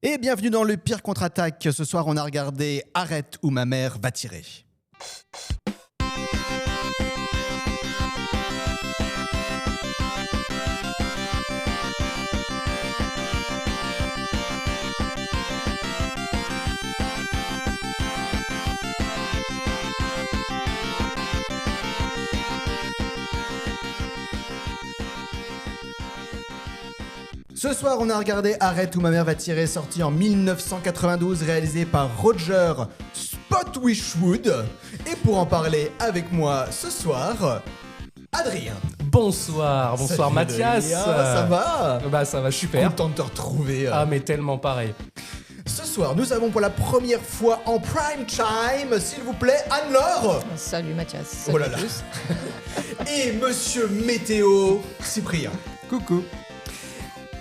Et bienvenue dans le pire contre-attaque. Ce soir, on a regardé Arrête ou ma mère va tirer. Ce soir, on a regardé Arrête ou ma mère va tirer, sorti en 1992, réalisé par Roger Spottiswoode. Et pour en parler avec moi ce soir, Adrien. Bonsoir Salut Mathias. Adrien, ça va? Bah ça va super. Content de te retrouver. Ah mais tellement pareil. Ce soir, nous avons pour la première fois en prime time, s'il vous plaît, Anne-Laure. Salut Mathias. Salut Oh là là. Et Monsieur Météo, Cyprien. Coucou.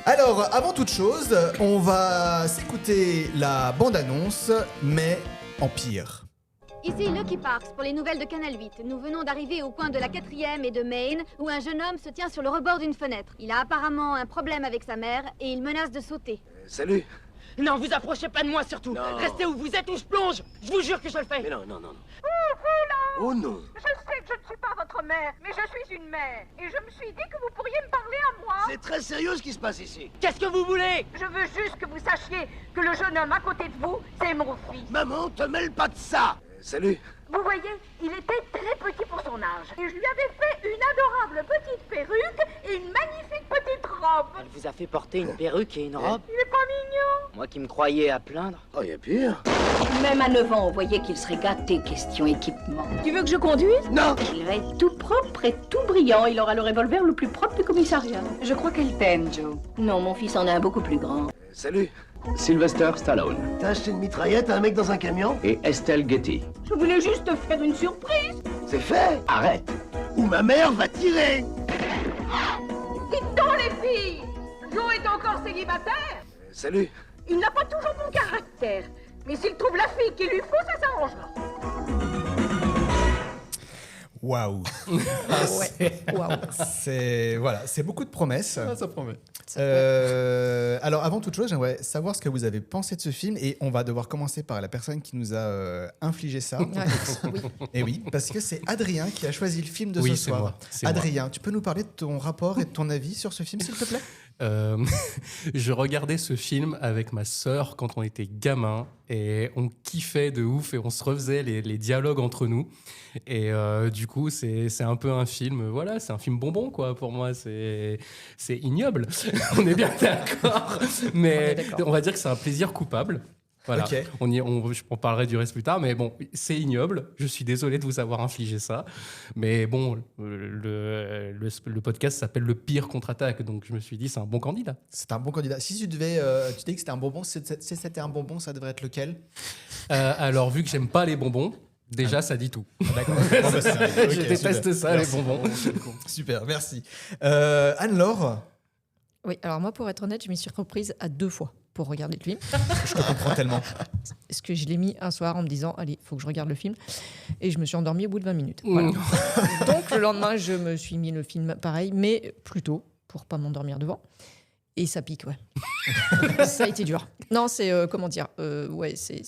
Alors, avant toute chose, on va s'écouter la bande-annonce, mais en pire. Ici Lucky Parks pour les nouvelles de Canal 8. Nous venons d'arriver au coin de la 4e et de Main où un jeune homme se tient sur le rebord d'une fenêtre. Il a apparemment un problème avec sa mère et il menace de sauter. Salut. Non, vous approchez pas de moi surtout. Non. Restez où vous êtes ou je plonge. Je vous jure que je le fais. Mais non. Oh non. Je sais que je ne suis pas votre mère, mais je suis une mère. Et je me suis dit que vous pourriez me parler à moi. C'est très sérieux ce qui se passe ici. Qu'est-ce que vous voulez? Je veux juste que vous sachiez que le jeune homme à côté de vous, c'est mon fils. Maman, te mêle pas de ça. Salut. Vous voyez, il était très petit pour son âge. Et je lui avais fait une adorable petite perruque et une magnifique petite robe. Elle vous a fait porter une perruque et une robe? Il est pas mignon? Moi qui me croyais à plaindre. Oh, y a pire. Même à 9 ans, on voyait qu'il serait gâté question équipement. Tu veux que je conduise? Non. Il va être tout propre et tout brillant. Il aura le revolver le plus propre du commissariat. Je crois qu'elle t'aime, Joe. Non, mon fils en a un beaucoup plus grand. Salut. Sylvester Stallone T'as acheté une mitraillette à un mec dans un camion? et Estelle Getty. Je voulais juste te faire une surprise. C'est fait. Arrête! Ou ma mère va tirer. Dites donc les filles, Joe est encore célibataire. Salut. Il n'a pas toujours mon caractère. Mais s'il trouve la fille qu'il lui faut, ça s'arrangera. Waouh. C'est beaucoup de promesses. Ça promet. Alors, avant toute chose, j'aimerais savoir ce que vous avez pensé de ce film, et on va devoir commencer par la personne qui nous a infligé ça. Oui. Et oui, parce que c'est Adrien qui a choisi le film de Oui, ce c'est soir. moi, c'est Adrien, tu peux nous parler de ton rapport et de ton avis sur ce film, s'il te plaît? Je regardais ce film avec ma sœur quand on était gamin et on kiffait de ouf et on se refaisait les dialogues entre nous. Et du coup, c'est un peu un film, voilà, c'est un film bonbon, quoi. Pour moi, c'est ignoble. On est bien d'accord. Mais on va dire que c'est un plaisir coupable. Voilà. Ok. On parlerait du reste plus tard, mais bon, c'est ignoble. Je suis désolé de vous avoir infligé ça. Mais bon, le podcast s'appelle Le pire contre-attaque, donc je me suis dit, c'est un bon candidat. C'est un bon candidat. Si tu devais, tu dis que c'était un bonbon, si c'était un bonbon, ça devrait être lequel? Alors, vu que j'aime pas les bonbons, déjà, ça dit tout. D'accord. Je déteste ça, Merci. les bonbons. Super, merci. Anne-Laure, Oui, alors moi, pour être honnête, je m'y suis reprise à 2 fois pour regarder le film. je te comprends tellement. Parce que je l'ai mis un soir en me disant, allez, il faut que je regarde le film. Et je me suis endormie au bout de 20 minutes. Voilà. Donc, le lendemain, je me suis mis le film pareil, mais plus tôt, pour pas m'endormir devant. Et ça pique, ouais. Ça a été dur. Non, c'est, comment dire, ouais, c'est...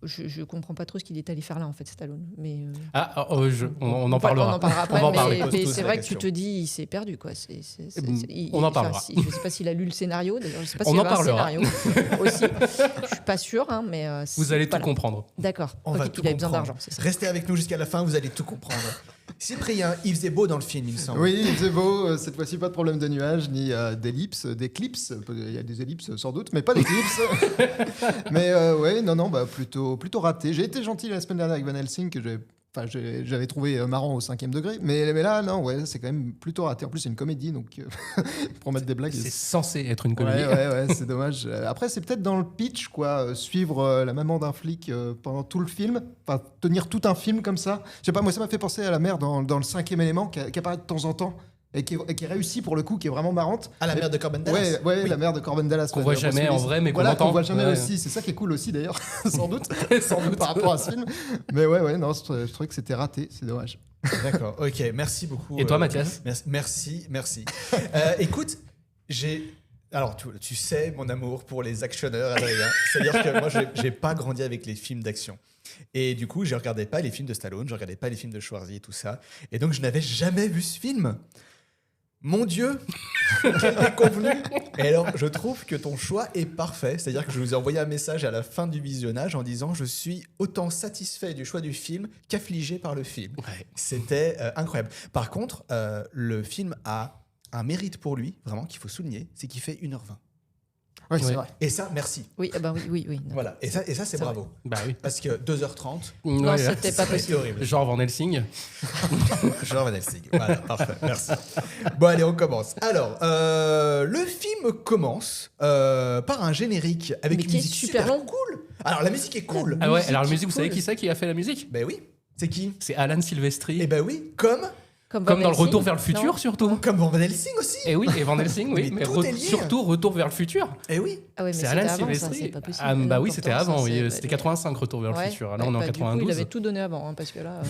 Je comprends pas trop ce qu'il est allé faire là, en fait, Stallone. Mais, On en parlera. On en parlera après, On va en parler. mais Pose c'est la vrai que tu question. te dis, il s'est perdu, quoi. On en parlera. Je sais pas s'il a lu le scénario, d'ailleurs. Je sais pas On s'il en avait un parlera. scénario aussi. Je suis pas sûre, hein, mais... Vous allez tout voilà. comprendre. D'accord. On Ok, va tout il avait besoin comprendre. d'argent, c'est ça. Restez avec nous jusqu'à la fin, vous allez tout comprendre. Cyprien, il faisait beau dans le film, il me semble. Oui, il faisait beau. Cette fois-ci, pas de problème de nuages ni d'ellipses, d'éclipses. Il y a des ellipses sans doute, mais pas d'éclipses. Mais ouais, non, bah, plutôt raté. J'ai été gentil la semaine dernière avec Van Helsing, que j'avais trouvé marrant au 5e degré. Mais là, non, ouais, c'est quand même plutôt raté. En plus, c'est une comédie, donc pour mettre des blagues. C'est censé être une comédie. Ouais, c'est dommage. Après, c'est peut-être dans le pitch, quoi, suivre la maman d'un flic pendant tout le film, enfin, tenir tout un film comme ça. Je sais pas, moi, ça m'a fait penser à la mère dans le 5e élément, qui apparaît de temps en temps, et qui réussit pour le coup, qui est vraiment marrante. Ah, la mère de Corbin Dallas. Ouais, Oui. la mère de Corbin Dallas. Qu'on voit Bruce jamais en Willis. vrai, mais qu'on voilà, entend. qu'on voit jamais Ouais. aussi. C'est ça qui est cool aussi, d'ailleurs, sans doute. Sans doute. Par rapport à ce film. Mais ouais, non, je trouvais que c'était raté, c'est dommage. D'accord, ok, merci beaucoup. Et toi, Mathias? Merci. Écoute, j'ai Alors, tu sais mon amour pour les actionneurs, Adrien. C'est-à-dire que moi, j'ai pas grandi avec les films d'action. Et du coup, je regardais pas les films de Stallone, je regardais pas les films de Schwarzy et tout ça. Et donc, je n'avais jamais vu ce film. Mon Dieu, quel déconvenu. Et alors, je trouve que ton choix est parfait. C'est-à-dire que je vous ai envoyé un message à la fin du visionnage en disant « Je suis autant satisfait du choix du film qu'affligé par le film. Ouais. » C'était incroyable. Par contre, le film a un mérite pour lui, vraiment, qu'il faut souligner, c'est qu'il fait 1h20. Ouais, c'est Ouais. vrai. Et ça, merci. Oui, ah bah oui. Non. Voilà. Et ça c'est C'est bravo. Bah oui. Parce que 2h30, Non, Ouais, c'était pas c'est possible. horrible. Genre Van Helsing. Jean Van Helsing. Voilà, parfait, merci. Bon, allez, on commence. Alors, le film commence par un générique avec Mais une qui est musique super super long. cool. Alors, la musique est cool. Ah ouais, Musique alors la qui musique, vous savez cool. qui c'est qui a fait la musique? Ben oui. C'est qui? C'est Alan Silvestri. Eh ben oui, comme Comme Van dans le Helsing. Retour vers le futur, Non. surtout. Van Helsing aussi. Et oui, et Van Helsing, oui. Mais Mais tout est lié. surtout Retour vers le futur. Eh oui. Ah ouais, mais C'est c'était Alan avant, ça, Silvestri. c'est pas possible. Ah, bah oui, Pourtant, c'était ça, avant, oui. c'est- C'était 85, Retour vers le Ouais. futur. Là, on est en Bah, du coup, 92. il avait tout donné avant, hein, parce que là...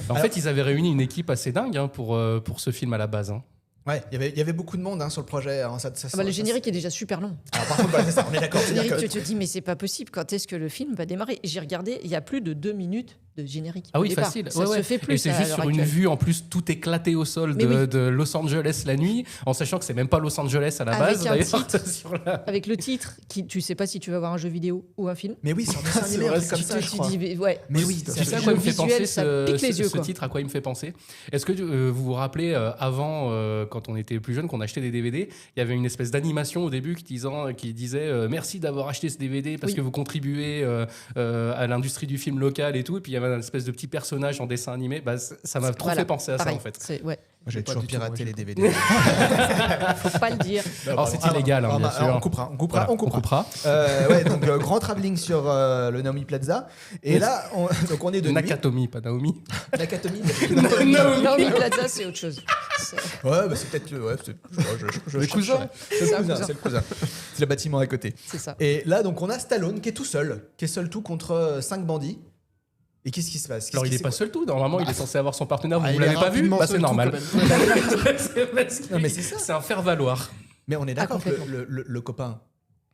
En fait, ils avaient réuni une équipe assez dingue pour ce film à la base. Hein. Ouais, il y avait beaucoup de monde sur le projet. Hein, le générique est déjà super long. Alors, par contre, voilà, c'est ça, on est d'accord. Le C'est-à-dire générique, que- tu te dis, mais c'est pas possible, quand est-ce que le film va démarrer? J'ai regardé, il y a plus de 2 minutes de générique. Ah au oui, départ. facile. Ça Ouais, se ouais. fait plus. Et c'est à juste l'heure sur une actuelle. vue, en plus, tout éclaté au sol Mais oui. de Los Angeles la nuit, en sachant que c'est même pas Los Angeles à la Avec base, un d'ailleurs. titre. sur la- Avec le titre, tu sais pas si tu vas voir un jeu vidéo ou un film. Mais oui, c'est un dessin C'est animé, un vrai, truc comme Tu ça, je te crois. dis, mais ouais. Mais oui, Tu c'est sais à un quoi jeu il me fait visuel, penser ça ce, pique les ce- yeux, ce quoi. titre, à quoi il me fait penser? Est-ce que vous vous rappelez, avant, quand on était plus jeune, qu'on achetait des DVD, il y avait une espèce d'animation au début qui disait merci d'avoir acheté ce DVD parce Oui. que vous contribuez à l'industrie du film local et tout. Et puis il y avait une espèce de petit personnage en dessin animé. Bah, ça m'a trop Voilà, fait penser à pareil, ça, en fait. c'est- ouais. Moi, j'ai Pas toujours du tout, piraté moi, les DVD. Faut pas le dire. Alors, c'est illégal, hein, bien sûr. On coupera. Voilà, On coupera. Ouais, donc grand travelling sur le Naomi Plaza. Et là, donc on est de nuit. Nakatomi, pas Naomi. Nakatomi. Naomi Plaza, c'est autre chose. C'est- Ouais, bah, c'est peut-être le. Ouais, je Le cousin. chercherai. C'est le cousin. C'est le cousin. C'est le bâtiment à côté. C'est ça. Et là, donc, on a Stallone qui est tout seul, qui est seul tout contre 5 bandits. Et qu'est-ce qui se passe? Alors, il n'est pas seul tout. Normalement, il est censé avoir son partenaire. Vous Ah, ne il est l'avez pas vu? rapidement Bah, c'est seul tout, normal. quand même. C'est Non, mais c'est ça. C'est un faire-valoir. Mais on est d'accord que complètement. le copain.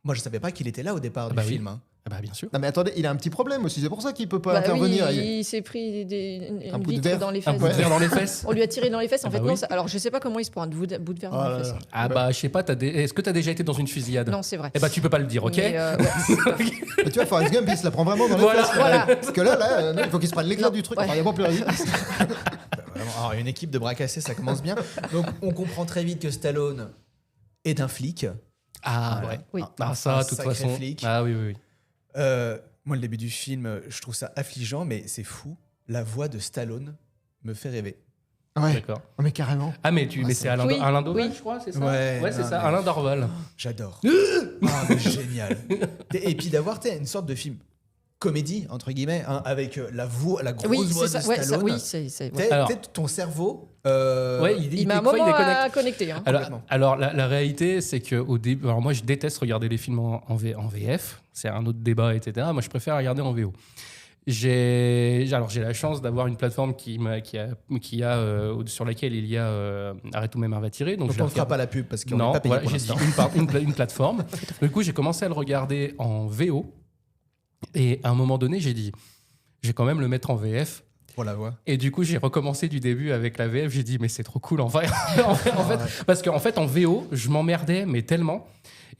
Moi, je savais pas qu'il était là au départ Ah du bah oui. film. Hein. Ah bah, bien sûr. Non mais attendez, il a un petit problème aussi, c'est pour ça qu'il peut pas Bah intervenir. oui, il s'est pris une Un bout de vitre verre. dans les Un fesses. bout de verre dans les fesses. On lui a tiré dans les fesses. En Ah fait, bah non. oui. Alors, je sais pas comment il se prend un bout de verre Oh dans là les fesses. là. Ah bah, je sais pas, est-ce que tu as déjà été dans une fusillade? Non, c'est vrai. Eh bah, tu peux pas le dire, ok? Mais, ouais, Mais tu vois, Forrest Gump, il se la prend vraiment dans les Voilà. fesses. Voilà. Parce que là, non, il faut qu'il se prenne l'éclat Non, du truc. ouais. Enfin, il y a pas plus rien. Vraiment. Alors, une équipe de bras cassés, ça commence bien. Donc, on comprend très vite que Stallone est un flic. Ah Voilà. ouais. Oui. Ah, ça, Un de toute sacré façon. flic. Ah oui, oui, oui. Moi, le début du film, je trouve ça affligeant, mais c'est fou. La voix de Stallone me fait rêver. Ouais, D'accord. oh, mais carrément. Ah, mais c'est Alain, Oui, Alain Doval, oui. je crois, c'est ça? Ouais, c'est non, ça, mais- Alain Dorval. J'adore. Ah, mais génial. Et puis d'avoir une sorte de film comédie, entre guillemets, hein, avec la grosse Oui, voix c'est de ça. Ouais, ça, Stallone. oui, c'est. Ouais. Alors- Ton cerveau. Ouais, Il met un des fois, moment il est connecté. à connecter. Hein. Complètement. Alors la réalité, c'est que au début, alors moi je déteste regarder les films en VF, c'est un autre débat, etc. Moi je préfère regarder en VO. J'ai la chance d'avoir une plateforme sur laquelle il y a Arrête où ma mère va tirer. Donc Donc je on la ne fera regarde- pas la pub parce qu'on Non, n'est pas payé voilà, pour j'ai dit l'instant. une plateforme. Du coup, j'ai commencé à le regarder en VO. Et à un moment donné, j'ai dit, je vais quand même le mettre en VF. Pour la voix. Et du coup, j'ai recommencé du début avec la VF. J'ai dit, mais c'est trop cool en vrai. En fait, parce qu'en fait, en VO, je m'emmerdais, mais tellement.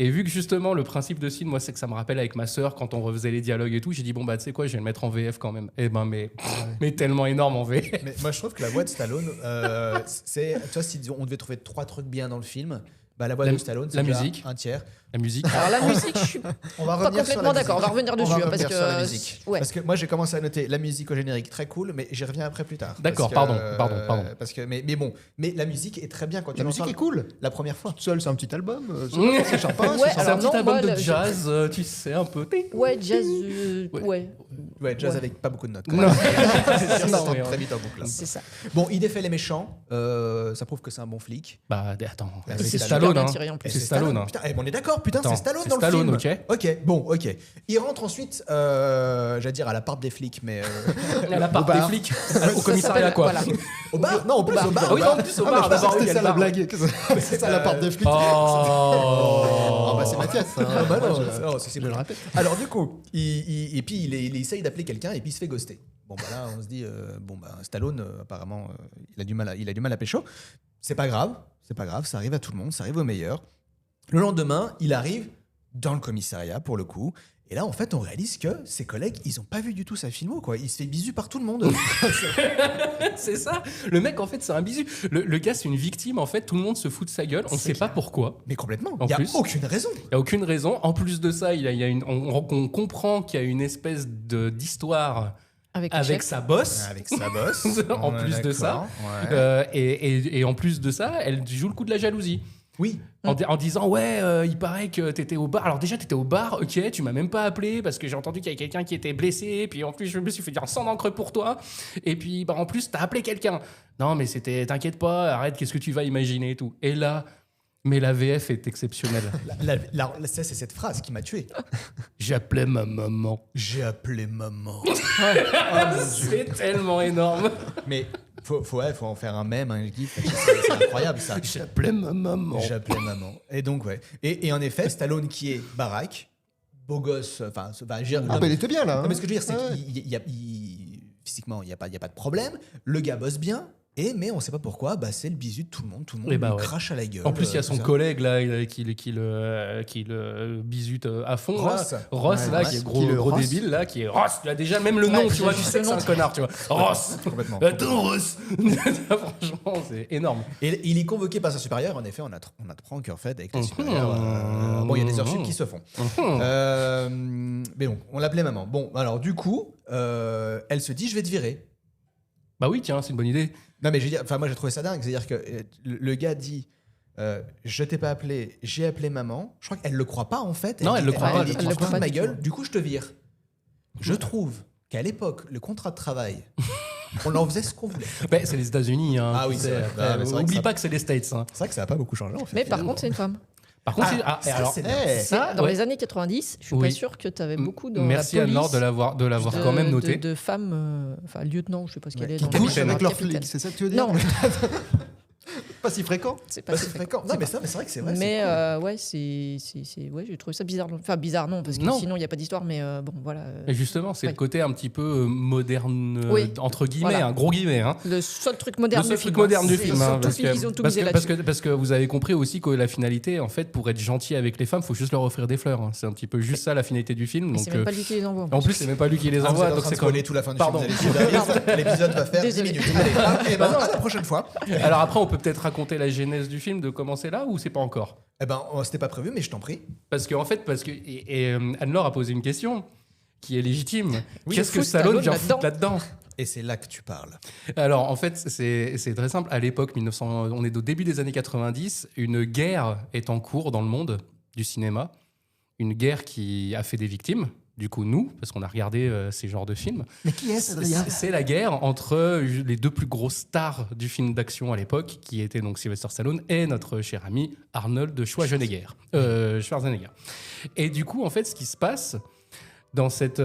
Et vu que justement, le principe de film, moi, c'est que ça me rappelle avec ma sœur quand on refaisait les dialogues et tout. J'ai dit, bon, bah, tu sais quoi, je vais le mettre en VF quand même. Et ben, mais tellement énorme en VF. Mais moi, je trouve que la voix de Stallone, c'est. Tu vois, si on devait trouver 3 trucs bien dans le film, bah, la voix La- de Stallone, c'est la déjà musique. un tiers. La musique. Alors, la musique, je suis On va pas revenir sur complètement la d'accord. On va musique. revenir On dessus. va hein, parce revenir que. sur la musique. Ouais. Parce que moi, j'ai commencé à noter la musique au générique très cool, mais j'y reviens après plus tard. D'accord, Parce que, pardon. Parce que, mais bon, mais la musique est très bien quand tu La musique l'entends est cool. la première fois. Seul, c'est un petit album. Mmh. C'est sympa. Ouais, C'est alors un petit non, album moi, de le- jazz, tu sais, un peu. Ouais, jazz. Ouais. Ouais. Ouais, jazz Ouais. avec pas beaucoup de notes. Non. Ça Non, tombe mais, très vite en boucle. C'est ça. Bon, il défait les méchants. Ça prouve que c'est un bon flic. Bah, attends, Et c'est c'est Stallone. super Hein. bien tiré en plus. Et C'est Stallone. Hein. Putain, on est d'accord, putain, Attends, c'est Stallone c'est dans Stallone, le film. ok. Bon, ok. Il rentre ensuite, j'allais dire à la part des flics, mais À la part au des bar. flics, au commissariat, quoi. Voilà. Au bar. Non, en plus au bar. Ah oui, en plus, au bar, d'abord, C'était il y a ça le la bar. blague. C'est ça la part des flics. Oh, Ah bah c'est Mathias. Hein. Ah bah non, Moi, non, c'est je le répète. Alors du coup, et puis il essaye d'appeler quelqu'un et puis il se fait ghoster. Bon bah là, on se dit Stallone apparemment il a du mal à pécho. C'est pas grave, ça arrive à tout le monde, ça arrive aux meilleurs. Le lendemain, il arrive dans le commissariat pour le coup. Et là, en fait, on réalise que ses collègues, ils ont pas vu du tout sa filmo, quoi. Il se fait bisu par tout le monde. c'est ça. Le mec, en fait, c'est un bisu. Le gars, c'est une victime. En fait, tout le monde se fout de sa gueule. On ne sait pas pourquoi. Mais complètement. En Il y a plus. aucune raison. Il n'y a aucune raison. En plus de ça, on comprend qu'il y a une espèce d'histoire Avec, avec sa bosse. Avec sa bosse. En plus de ça. Et en plus de ça, elle joue le coup de la jalousie. Oui. En disant il paraît que t'étais au bar. Alors déjà t'étais au bar, ok, tu m'as même pas appelé parce que j'ai entendu qu'il y avait quelqu'un qui était blessé. Puis en plus je me suis fait dire un sang d'encre pour toi. Et puis en plus t'as appelé quelqu'un. Non mais t'inquiète pas, arrête, qu'est-ce que tu vas imaginer et tout. Et là, mais la VF est exceptionnelle. Ça, c'est cette phrase qui m'a tué. J'appelais ma maman. J'ai appelé maman. C'est tellement énorme. Mais faut en faire un mème, un gif. C'est incroyable ça. J'appelais ma maman. J'appelais maman. Et donc et en effet, Stallone qui est baraque, beau gosse. Enfin, Ah bah il était bien là. non, mais ce que je veux dire, c'est Ouais. physiquement, il n'y a pas de problème. Le gars bosse bien. Mais on sait pas pourquoi, c'est le bisu de tout le monde. Tout le monde Et bah lui ouais. crache à la gueule. En plus, il y a tout son ça. collègue là, qui le bisute à fond. Ross. Là. Ross, Ouais, là, Ross. qui est Qui gros, le gros Ross. débile, là, qui est Ross. Tu as déjà même le nom, Ouais, tu vois, tu juste sais que c'est le un nom. connard, tu vois. Ross. Complètement. Attends, Ross. Franchement, c'est énorme. Et il est convoqué par sa supérieure. En effet, on apprend qu'en fait, avec la supérieure, bon, il y a des heures sup qui se font. Mais bon, on l'appelait maman. Bon, alors du coup, elle se dit, je vais te virer. Bah oui, tiens, c'est une bonne idée. Non, mais je veux dire, moi j'ai trouvé ça dingue. C'est-à-dire que le gars dit, je t'ai pas appelé, j'ai appelé maman. Je crois qu'elle le croit pas en fait. Non, elle le croit pas, dit, elle tu le te croit fous pas de ma du gueule. tout. Du coup, je te vire. Je trouve qu'à l'époque, le contrat de travail, on en faisait ce qu'on voulait. Bah, c'est les États-Unis. Hein, Ah tu oui, sais. c'est vrai. Après, Ah, mais c'est vrai que oublie ça- pas que c'est les States. Hein. C'est vrai que ça n'a pas beaucoup changé en fait. Mais par contre, c'est une femme. Par contre, ça, alors, c'est ça, Dans ouais. les années 90, je suis Oui. pas sûr que tu avais beaucoup dans Merci la police Anne-Laure de l'avoir quand même noté. de femmes, enfin lieutenant, je sais pas ce qu'elle est. Qui dans couchent le- avec leurs capitaine. flics, c'est ça que tu veux dire? Non, Pas si fréquent. c'est pas Pas si si fréquent. fréquent. Non, mais ça, mais c'est vrai que c'est vrai. Mais ouais, ouais, j'ai trouvé ça bizarre. Enfin, bizarre non, parce que Non. sinon il n'y a pas d'histoire, mais bon, voilà. Et justement, c'est Ouais. le côté un petit peu moderne, Oui. entre guillemets, Voilà. un gros guillemets. Hein. Le seul truc moderne Le seul du film. truc moderne du C'est- film. Ils hein, ont tout ils ont tout misé là-dessus. parce que vous avez compris aussi que la finalité, en fait, pour être gentil avec les femmes, il faut juste leur offrir des fleurs. Hein. C'est un petit peu juste ça la finalité du film. Mais Donc, c'est même pas lui qui les envoie. en plus, c'est même pas lui qui les Ah, vous envoie. êtes en Donc train de c'est comme... spoiler tout la fin du Pardon. film. Vous allez suivre l'épisode va faire 10 Désolé. minutes. Allez, à la prochaine fois. Alors après, on peut peut-être raconter la genèse du film, de commencer là, ou c'est pas encore? Eh ben, c'était pas prévu, mais je t'en prie. Parce que Anne-Laure a posé une question qui est légitime. Oui, Qu'est-ce que fout Stallone Stallone vient foutre là-dedans? Et c'est là que tu parles. Alors en fait, c'est très simple. À l'époque, on est au début des années 90, une guerre est en cours dans le monde du cinéma. Une guerre qui a fait des victimes. Du coup, nous, parce qu'on a regardé ces genres de films. Mais qui est Adrien? C'est la guerre entre les deux plus grosses stars du film d'action à l'époque, qui étaient donc Sylvester Stallone et notre cher ami Arnold Schwarzenegger. Schwarzenegger. Et du coup, en fait, ce qui se passe dans cette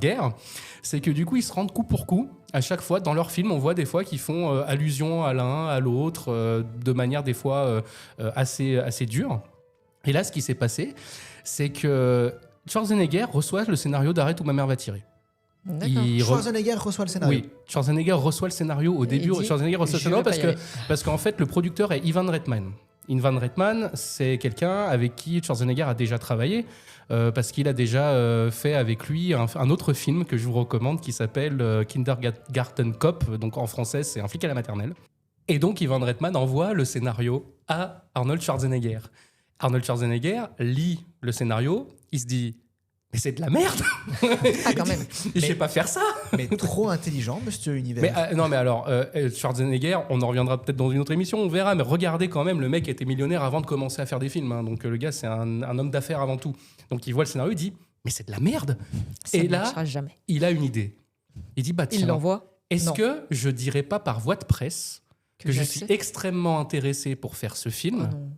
guerre, c'est que du coup, ils se rendent coup pour coup. À chaque fois, dans leurs films, on voit des fois qu'ils font allusion à l'un, à l'autre, de manière des fois assez dure. Et là, ce qui s'est passé, c'est que Schwarzenegger reçoit le scénario d'Arrête où ma mère va tirer. D'accord. Schwarzenegger reçoit le scénario. Oui, Schwarzenegger reçoit le scénario au Et début. il dit, Schwarzenegger reçoit le je scénario vais parce pas y parce qu'en fait, le producteur est Ivan Reitman. Ivan Reitman, c'est quelqu'un avec qui Schwarzenegger a déjà travaillé parce qu'il a déjà fait avec lui un autre film que je vous recommande qui s'appelle Kindergarten Cop. Donc en français, c'est Un flic à la maternelle. Et donc Ivan Reitman envoie le scénario à Arnold Schwarzenegger. Arnold Schwarzenegger lit le scénario, il se dit mais c'est de la merde. Ah, quand même. Je sais pas faire ça. Mais trop intelligent, Monsieur Univers. Mais non, mais alors Schwarzenegger, on en reviendra peut-être dans une autre émission, on verra. Mais regardez quand même, le mec était millionnaire avant de commencer à faire des films. Hein. Donc le gars, c'est un homme d'affaires avant tout. Donc il voit le scénario, il dit mais c'est de la merde. Ça Et ne là, marchera jamais. il a une idée. Il dit, bah Il tiens, l'envoie. est-ce Non. que je dirais pas par voie de presse que je suis j'accepte. extrêmement intéressé pour faire ce film, Oh non.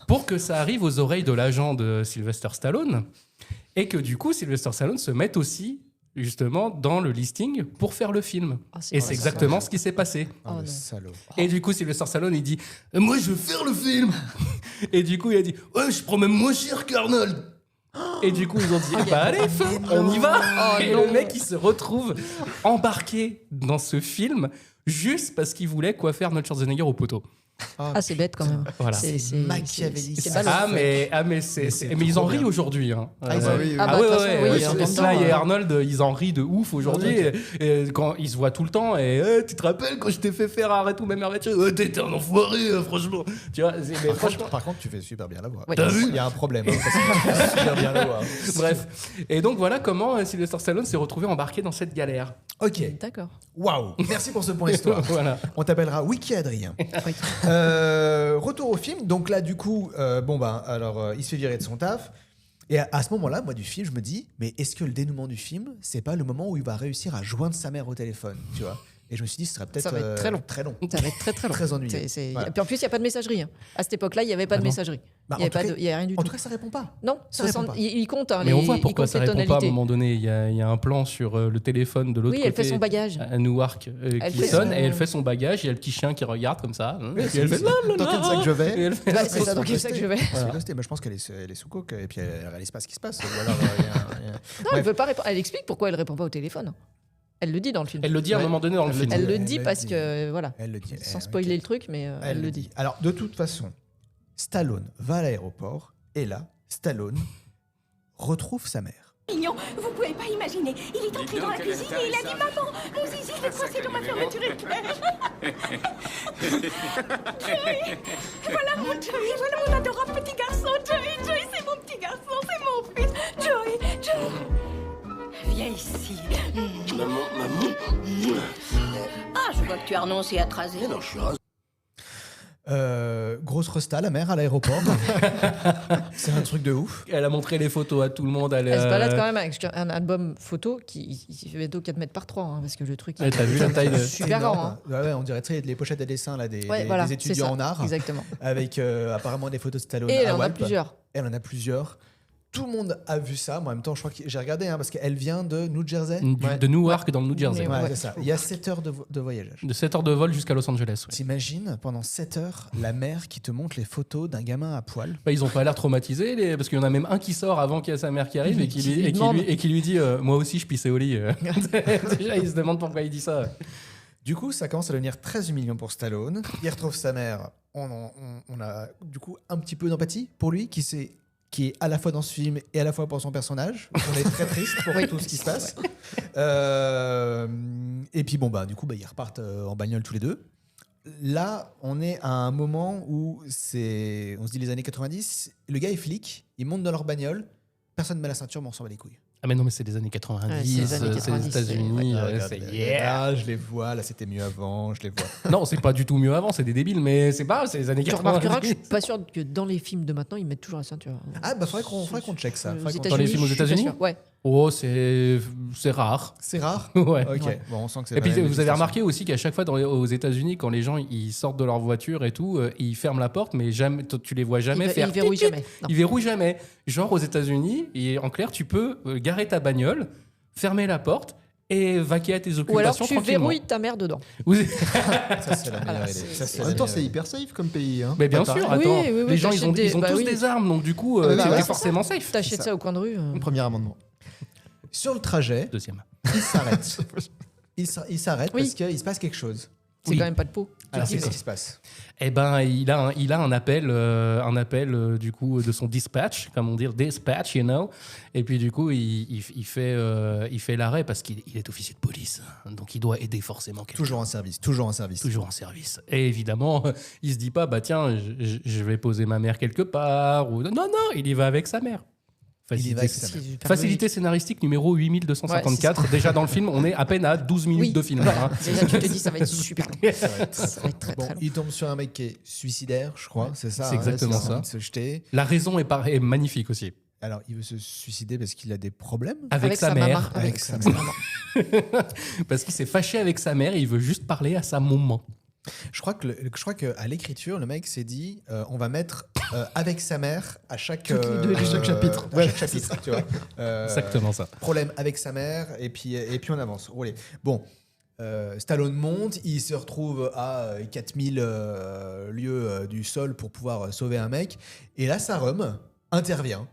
pour que ça arrive aux oreilles de l'agent de Sylvester Stallone, et que du coup, Sylvester Stallone se mette aussi, justement, dans le listing pour faire le film. Ah, Et c'est exactement ce qui s'est passé. Oh, Oh le non. salaud. Et du coup, Sylvester Stallone, il dit « Moi, je veux faire le film !» Et du coup, il a dit « Ouais, je prends même moins cher qu'Arnold !» Et du coup, ils ont dit bah allez, feu, on y va. Oh, Et non. le mec, il se retrouve embarqué dans ce film juste parce qu'il voulait quoi faire Arnold Schwarzenegger au poteau. Ah, c'est bête quand même. Voilà. C'est machiavélique. C'est ballot. Mais ils en rient aujourd'hui. Hein. Ah, ils en rient. Ah, bah, ouais, de toute façon, ouais, oui, ouais, en même Sly temps, et Arnold, ils en rient de ouf aujourd'hui. Ah, ok. Et quand ils se voient tout le temps, et tu te rappelles quand je t'ai fait faire arrête ou même arrête, t'étais un enfoiré, franchement. Tu vois, mais franchement. Par contre, tu fais super bien la voix. Ouais. T'as vu ? Il y a un problème. Parce que tu fais super bien la voix. Bref. Et donc voilà comment Sylvester Stallone s'est retrouvé embarqué dans cette galère. Ok. D'accord. Waouh. Merci pour ce point histoire. Voilà. On t'appellera Wiki Adrien. Oui. Retour au film. Donc là, du coup, il se fait virer de son taf. Et à ce moment-là, moi, du film, je me dis, mais est-ce que le dénouement du film, c'est pas le moment où il va réussir à joindre sa mère au téléphone, tu vois ? Et je me suis dit, ce serait peut-être Ça va être très long. Très long. Ça va être très très long. Très ennuyeux. Et puis en plus, il n'y a pas de messagerie. Hein. À cette époque-là, il n'y avait pas de non. messagerie. Bah, Il n'y avait rien du En tout. tout cas, ça répond pas. Non, ça répond 60 pas. il compte. Hein, Mais on les- voit il pourquoi compte ça les répond pas à un tonalités. moment donné. Il y a un plan sur le téléphone de l'autre Oui, côté. elle fait son bagage. À Newark Elle qui fait sonne son- et elle fait son bagage. Il y a le petit chien qui regarde comme ça. Oui, Et puis elle fait Dans quel sac je Et vais elle fait- Ouais, c'est ça, dans quel sac je vais. C'est ghosté. Moi, je pense qu'elle est sous coke et puis elle réalise pas ce qui se passe. Ou alors, il y a- Non, Bref. elle veut pas répondre. Elle explique pourquoi elle répond pas au téléphone. Elle le dit dans le film. Elle le dit à un Ouais. moment donné dans le Elle le film. dit. Elle le Elle dit le parce dit. que voilà. Elle le dit. Sans Ok. spoiler le truc, mais elle le dit. Alors, de toute façon, Stallone va à l'aéroport et là, Stallone retrouve sa mère. Mignon, vous pouvez pas imaginer. Il est entré dans la cuisine et il a dit maman, mon zizi est coincé dans ma fermeture éclair. Joey, voilà mon Joey, voilà mon adorable petit garçon. Joey, c'est mon petit garçon, c'est mon fils. Joey. Viens ici. Maman. Ah, je vois que tu as renoncé à traser. Non, je suis rasé. Grosse resta, la mère à l'aéroport. C'est un truc de ouf. Elle a montré les photos à tout le monde. Elle se balade quand même avec un album photo qui fait bientôt 4 mètres par 3, hein, parce que le truc Ouais, t'as vu la taille de- super Énorme. grand. Hein. Ouais, on dirait les pochettes à dessin là, des Voilà, étudiants c'est ça, en art. Exactement. Avec apparemment des photos de Stallone. Et elle à en a Walp. plusieurs. Elle en a plusieurs. Tout le monde a vu ça. Moi, en même temps, je crois que j'ai regardé parce qu'elle vient de New Jersey. De Newark dans le New Jersey. Mais Ouais, ouais. c'est ça. Il y a 7 heures de voyage. De 7 heures de vol jusqu'à Los Angeles. Ouais. T'imagines pendant 7 heures la mère qui te montre les photos d'un gamin à poil. Bah, ils ont pas l'air traumatisés parce qu'il y en a même un qui sort avant qu'il y ait sa mère qui arrive et qui lui dit moi aussi je pissais au lit. Déjà il se demande pourquoi il dit ça. Du coup, ça commence à devenir très humiliant pour Stallone. Il retrouve sa mère. On a du coup un petit peu d'empathie pour lui qui est à la fois dans ce film et à la fois pour son personnage. On est très triste pour tout ce qui se passe. Et puis du coup, ils repartent en bagnole tous les deux. Là, on est à un moment où on se dit les années 90, le gars est flic, il monte dans leur bagnole, personne ne met la ceinture, mais on s'en bat les couilles. Ah mais non mais c'est les années 90, Ouais, c'est les années c'est 90, les États-Unis, c'est yeah. Je les vois, là c'était mieux avant, je les vois. Non, c'est pas du tout mieux avant, c'est des débiles, mais c'est les années Tu 90. remarqueras que je suis pas sûr que dans les films de maintenant, ils mettent toujours la ceinture. Ah faudrait qu'on check ça. Faudrait qu'on- Dans les films aux je suis pas États-Unis sûre. Ouais. Oh, c'est rare. C'est rare. Ouais. Ok. Ouais. Bon, on sent que c'est. Et puis pas la vous avez législation. remarqué aussi qu'à chaque fois aux États-Unis, quand les gens ils sortent de leur voiture et tout, ils ferment la porte, mais jamais tu les vois jamais faire. Ils verrouillent pip, pip. jamais. Non. Ils verrouillent jamais. Genre aux États-Unis, et en clair, tu peux garer ta bagnole, fermer la porte et vaquer à tes Ou alors occupations tu tranquillement. verrouilles ta mère dedans. Vous- Ça c'est la meilleure Voilà, idée. c'est- Ça, c'est En la même temps, meilleure c'est idée. hyper safe comme pays. Hein. Mais bien Pas sûr, pareil. attends, Oui, oui, oui, les gens t'achètes ils ont des- tous oui. des armes, donc du coup, bah c'est ouais, forcément safe. T'achètes ça au coin de rue. Premier amendement. Sur le trajet, Deuxième. il s'arrête. Il s'arrête Oui. parce qu'il se passe quelque chose. C'est Oui. quand même pas de peau. Alors, Tu te dis, qu'est-ce qui se passe? Eh ben, il a un appel, du coup de son dispatch, comme on dit, dispatch, you know. Et puis du coup, il fait l'arrêt parce qu'il est officier de police, donc il doit aider forcément quelqu'un. Toujours en service. Toujours en service. Toujours en service. Et évidemment, il se dit pas, bah tiens, je vais poser ma mère quelque part. Ou... Non, il y va avec sa mère. Il y va avec sa c'est mère. super Facilité scénaristique numéro 8254. Déjà dans le film, on est à peine à 12 minutes Oui. de film. Voilà. hein. Déjà, tu te dis, ça va être super long. Ça va être Ça va être très, Bon, très long. il tombe sur un mec qui est suicidaire, je crois. C'est ça. C'est exactement il a ça. envie de se jeter. La raison est magnifique aussi. Alors, il veut se suicider parce qu'il a des problèmes Avec sa mère. maman. avec sa maman. Parce qu'il s'est fâché avec sa mère et il veut juste parler à sa maman. Je crois qu'à l'écriture, le mec s'est dit on va mettre avec sa mère à chaque, chaque chapitre. à chaque chapitre, tu vois. Exactement ça. Problème avec sa mère, et puis on avance. Roulez. Bon, Stallone monte, il se retrouve à 4000 lieues du sol pour pouvoir sauver un mec. Et là, sa rhum intervient.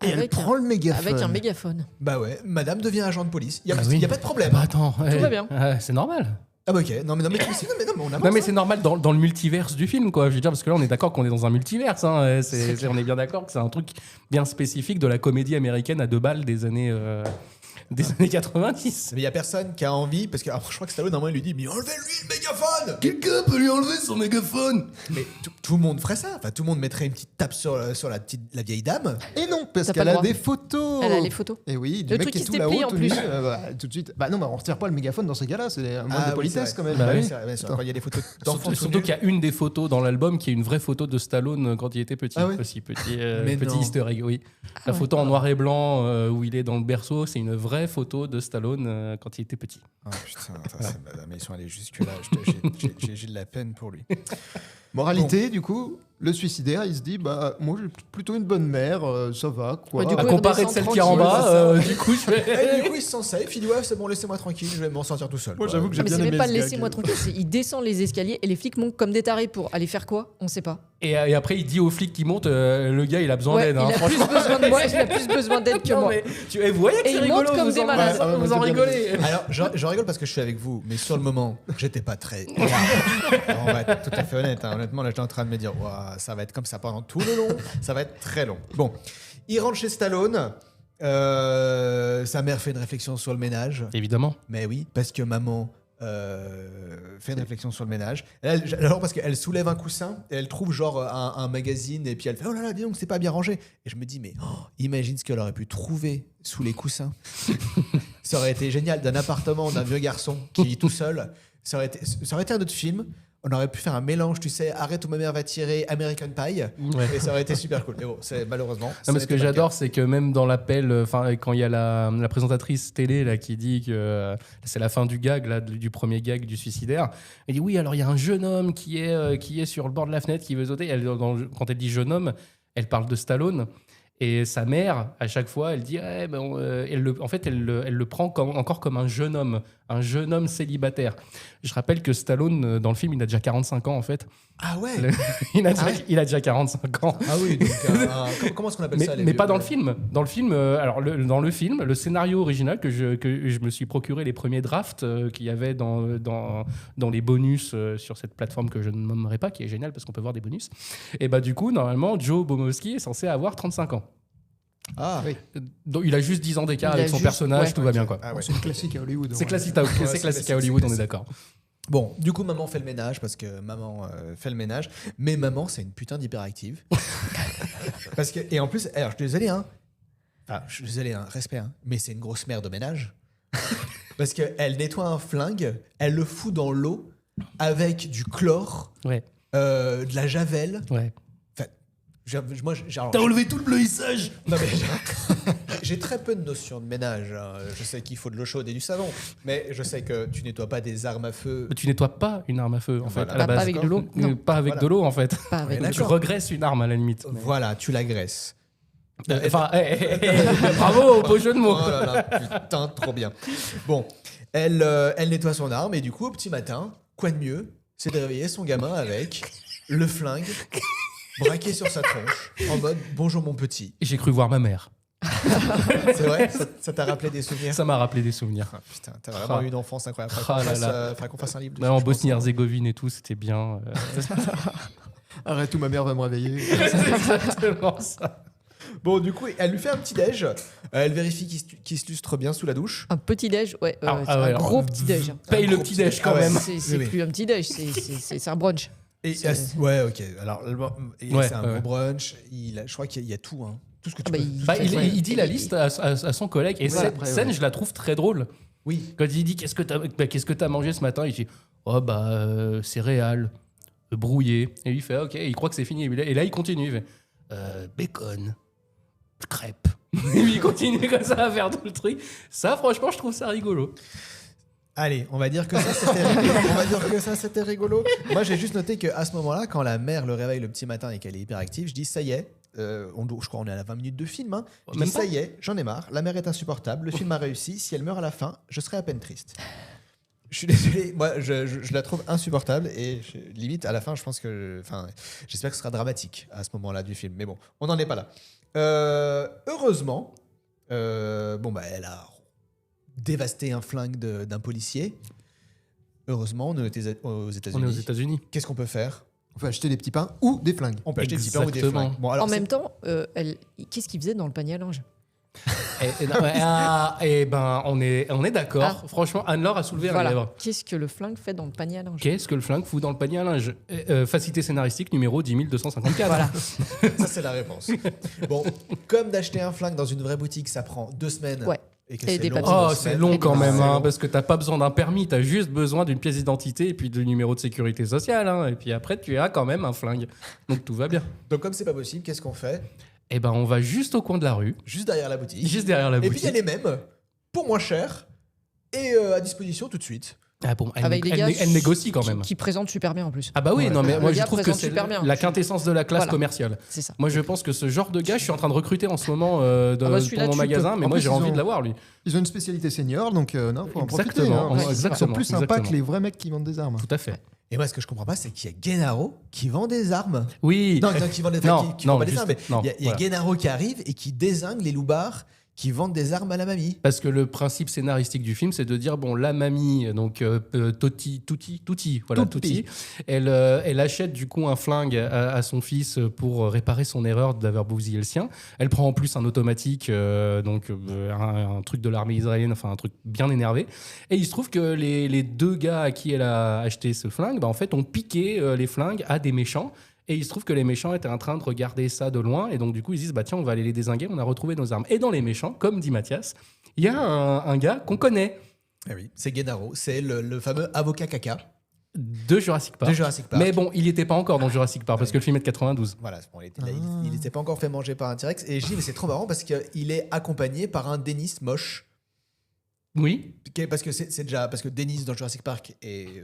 Et elle prend le mégaphone. Avec un mégaphone. Bah ouais, madame devient agent de police. Il n'y a, Ah oui. y a pas de problème. Bah attends, va bien. C'est normal. Ah bah ok, non mais on avance. Non mais hein. c'est normal dans le multiverse du film, quoi. Je veux dire, parce que là on est d'accord qu'on est dans un multiverse. Hein. On est bien d'accord que c'est un truc bien spécifique de la comédie américaine à 2 balles des années 90. Mais il n'y a personne qui a envie, parce que alors, je crois que Stallone, normalement, il lui dit mais enlevez-lui le mégaphone. Quelqu'un peut lui enlever son mégaphone. Mais tout le monde ferait ça. Enfin, tout le monde mettrait une petite tape sur la vieille dame. Et non, parce T'as pas qu'elle le a droit. des photos. Elle a les photos. Et oui, du Le mec truc qui est qui se tout là-haut, déplie en tout plus. nu, tout de suite. Bah non, mais on retire pas le mégaphone dans ces cas-là, c'est un manque de politesse quand même. Bah oui. c'est vrai, quand il y a des photos d'enfants. Surtout qu'il y a une des photos dans l'album qui est une vraie photo de Stallone quand il était petit. Ah oui Aussi petit, Mais petit non. easter egg, oui. La photo en noir et blanc où il est dans le berceau, c'est une vraie photo de Stallone quand il était petit. Ah putain, mais ils sont allés jusque-là. J'ai de la peine pour lui. Moralité, du coup, le suicidaire, il se dit bah moi j'ai plutôt une bonne mère, ça va quoi. Ouais, du À coup, comparer de redescend celle qui est en bas, du coup, je vais... Et du coup, il se sent safe. Il dit ouais, c'est bon, laissez-moi tranquille, je vais m'en sortir tout seul. Moi, quoi. j'avoue que j'ai Ah, mais bien c'est aimé même pas ce le gag. laissez-moi tranquille, il descend les escaliers et les flics montent comme des tarés pour aller faire quoi? On sait pas. Et après, il dit aux flics qui montent, le gars, il a besoin Ouais, d'aide. Hein, il a plus franchement. besoin de moi, il a plus besoin d'aide que Non, moi. mais vous voyez que Et c'est ils rigolo, montent comme vous des en- malades. Ouais, vous moi, en j'ai bien rigolez. Alors, je rigole parce que je suis avec vous, mais sur le moment, j'étais pas très. On va être tout à fait honnête. Hein. Honnêtement, là, j'étais en train de me dire, ouah, ça va être comme ça pendant tout le long. Ça va être très long. Bon, il rentre chez Stallone. Sa mère fait une réflexion sur le ménage. Évidemment. Mais oui, parce que maman fait une réflexion sur le ménage. Alors parce qu'elle soulève un coussin et elle trouve genre un magazine et puis elle fait oh là là, dis donc c'est pas bien rangé. Et je me dis mais imagine ce qu'elle aurait pu trouver sous les coussins. Ça aurait été génial d'un appartement d'un vieux garçon qui vit tout seul. Ça aurait été un autre film. On aurait pu faire un mélange, tu sais, Arrête où ma mère va tirer, American Pie, Ouais. et ça aurait été super cool. Mais bon, c'est malheureusement. Non, mais ce que j'adore, c'est que même dans l'appel, quand il y a la présentatrice télé là, qui dit que c'est la fin du gag, là, du premier gag du suicidaire, elle dit oui, alors il y a un jeune homme qui est sur le bord de la fenêtre, qui veut sauter. Quand elle dit jeune homme, elle parle de Stallone. Et sa mère, à chaque fois, elle dit elle le prend encore comme un jeune homme célibataire. Je rappelle que Stallone, dans le film, il a déjà 45 ans, en fait. Ah ouais. Il a déjà 45 ans. Ah oui. Donc, comment est-ce qu'on appelle ça Mais pas dans le film. Dans le film, dans le film, le scénario original que je me suis procuré les premiers drafts qu'il y avait dans les bonus sur cette plateforme que je ne nommerai pas, qui est géniale parce qu'on peut voir des bonus. Et bah du coup, normalement, Joe Bomowski est censé avoir 35 ans. Ah oui. Donc il a juste 10 ans d'écart Il a avec son juste- personnage, ouais. tout va bien quoi. Ah ouais. C'est une classique à Hollywood. C'est hein. classique, c'est classique à Hollywood, on est d'accord. Bon, du coup, maman fait le ménage parce que maman fait le ménage. Mais maman, c'est une putain d'hyperactive. Parce que, et en plus, alors, je suis désolé, hein. Enfin, je suis désolé, hein, respect, hein, mais c'est une grosse mère de ménage. Parce qu'elle nettoie un flingue, elle le fout dans l'eau avec du chlore, Ouais. de la javel. Ouais. T'as enlevé tout le bleuissage. Non, mais j'ai très peu de notions de ménage. Hein. Je sais qu'il faut de l'eau chaude et du savon, mais je sais que tu nettoies pas des armes à feu. Tu nettoies pas une arme à feu en fait. Voilà. À la Pas base. avec de l'eau. Non. Pas avec Voilà. de l'eau en fait. Pas avec Ouais, Tu d'accord. regresses une arme à la limite. Voilà, tu l'agresses. Enfin, bravo, beau jeu de mots. Oh là là, putain, trop bien. Bon, elle nettoie son arme et du coup, au petit matin, quoi de mieux, c'est de réveiller son gamin avec le flingue braqué sur sa tronche, en mode bonjour mon petit. J'ai cru voir ma mère. C'est vrai, ça t'a rappelé des souvenirs. Ça m'a rappelé des souvenirs. Ah, putain, t'as vraiment eu une enfance incroyable. Faudrait qu'on fasse un livre. Ouais, en Bosnie-Herzégovine et tout, c'était bien. Arrête où ma mère va me réveiller. C'est exactement ça. Bon, du coup, elle lui fait un petit déj. Elle vérifie qu'il se lustre bien sous la douche. Un petit déj, ouais, Ah, c'est ah ouais, un alors, gros petit déj. Paye Un le gros petit déj petit- quand ah ouais. même. C'est oui. plus un petit déj, c'est un brunch. Et, C'est- ouais, ok. Alors, Ouais, c'est un ouais. gros brunch. Je crois qu'il y a tout, hein. Tout ce que tu Ah bah, peux. Il dit la liste à son collègue et Voilà, cette après, scène, ouais. je la trouve très drôle. Oui. Quand il dit qu'est-ce que t'as mangé ce matin, il dit oh bah céréales brouillées et il fait ok, il croit que c'est fini et là il continue, il fait bacon, crêpes. Et lui, il continue comme ça à faire tout le truc. Ça, franchement, je trouve ça rigolo. Allez, on va dire que ça c'était rigolo. Moi j'ai juste noté qu'à ce moment-là, quand la mère le réveille le petit matin et qu'elle est hyper active, je dis ça y est, je crois qu'on est à la 20 minutes de film. Hein. Je dis ça y est, j'en ai marre, la mère est insupportable, le film a réussi, si elle meurt à la fin, je serai à peine triste. Je suis désolé, moi je la trouve insupportable et limite à la fin je pense que, j'espère que ce sera dramatique à ce moment-là du film. Mais bon, on n'en est pas là. Heureusement, elle a dévasté un flingue d'un policier. Heureusement, on est aux États-Unis. On est aux États-Unis. Qu'est-ce qu'on peut faire? On peut acheter des petits pains ou des flingues. On peut acheter des petits pains ou des flingues. Bon, alors, en même temps, qu'est-ce qu'il faisait dans le panier à linge? On est d'accord. Ah. Franchement, Anne-Laure a soulevé un lèvre. Qu'est-ce que le flingue fait dans le panier à linge? Qu'est-ce que le flingue fout dans le panier à linge? Facilité scénaristique numéro 10254. Voilà. Ça, c'est la réponse. Bon, comme d'acheter un flingue dans une vraie boutique, ça prend 2 semaines. Ouais. Et que c'est long quand même, parce que t'as pas besoin d'un permis, t'as juste besoin d'une pièce d'identité et puis du numéro de sécurité sociale. Hein, et puis après, tu as quand même un flingue. Donc tout va bien. Donc comme c'est pas possible, qu'est-ce qu'on fait? On va juste au coin de la rue. Juste derrière la boutique. Et puis il y a les mêmes, pour moins cher, et à disposition tout de suite. Ah bon, elle négocie quand même. Qui présente super bien en plus. Ah bah oui, non mais moi je trouve que c'est la quintessence de la classe commerciale. C'est ça. Moi je pense que ce genre de gars, je suis en train de recruter en ce moment pour mon magasin, mais moi j'ai envie de l'avoir lui. Ils ont une spécialité senior, donc non, faut en profiter. Ils sont plus sympas que les vrais mecs qui vendent des armes. Tout à fait. Et moi, ce que je comprends pas, c'est qu'il y a Gennaro qui vend des armes. Oui. Non, qui vend des armes, mais il y a Gennaro qui arrive et qui dézingue les loupards qui vendent des armes à la mamie. Parce que le principe scénaristique du film, c'est de dire, bon, la mamie, donc Tutti, elle achète du coup un flingue à son fils pour réparer son erreur d'avoir bousillé le sien. Elle prend en plus un automatique, un truc de l'armée israélienne, enfin un truc bien énervé. Et il se trouve que les 2 gars à qui elle a acheté ce flingue, en fait, ont piqué les flingues à des méchants. Et il se trouve que les méchants étaient en train de regarder ça de loin. Et donc, du coup, ils disent, tiens, on va aller les dézinguer. On a retrouvé nos armes. Et dans les méchants, comme dit Mathias, il y a un gars qu'on connaît. Ah oui, c'est Gennaro. C'est le fameux avocat caca. De Jurassic Park. Mais bon, il n'était pas encore dans Jurassic Park parce que le film est de 92. Voilà, il n'était pas encore fait manger par un T-Rex. Et je dis, mais c'est trop marrant parce qu'il est accompagné par un Dennis moche. Oui. Parce que c'est déjà parce que Dennis dans Jurassic Park est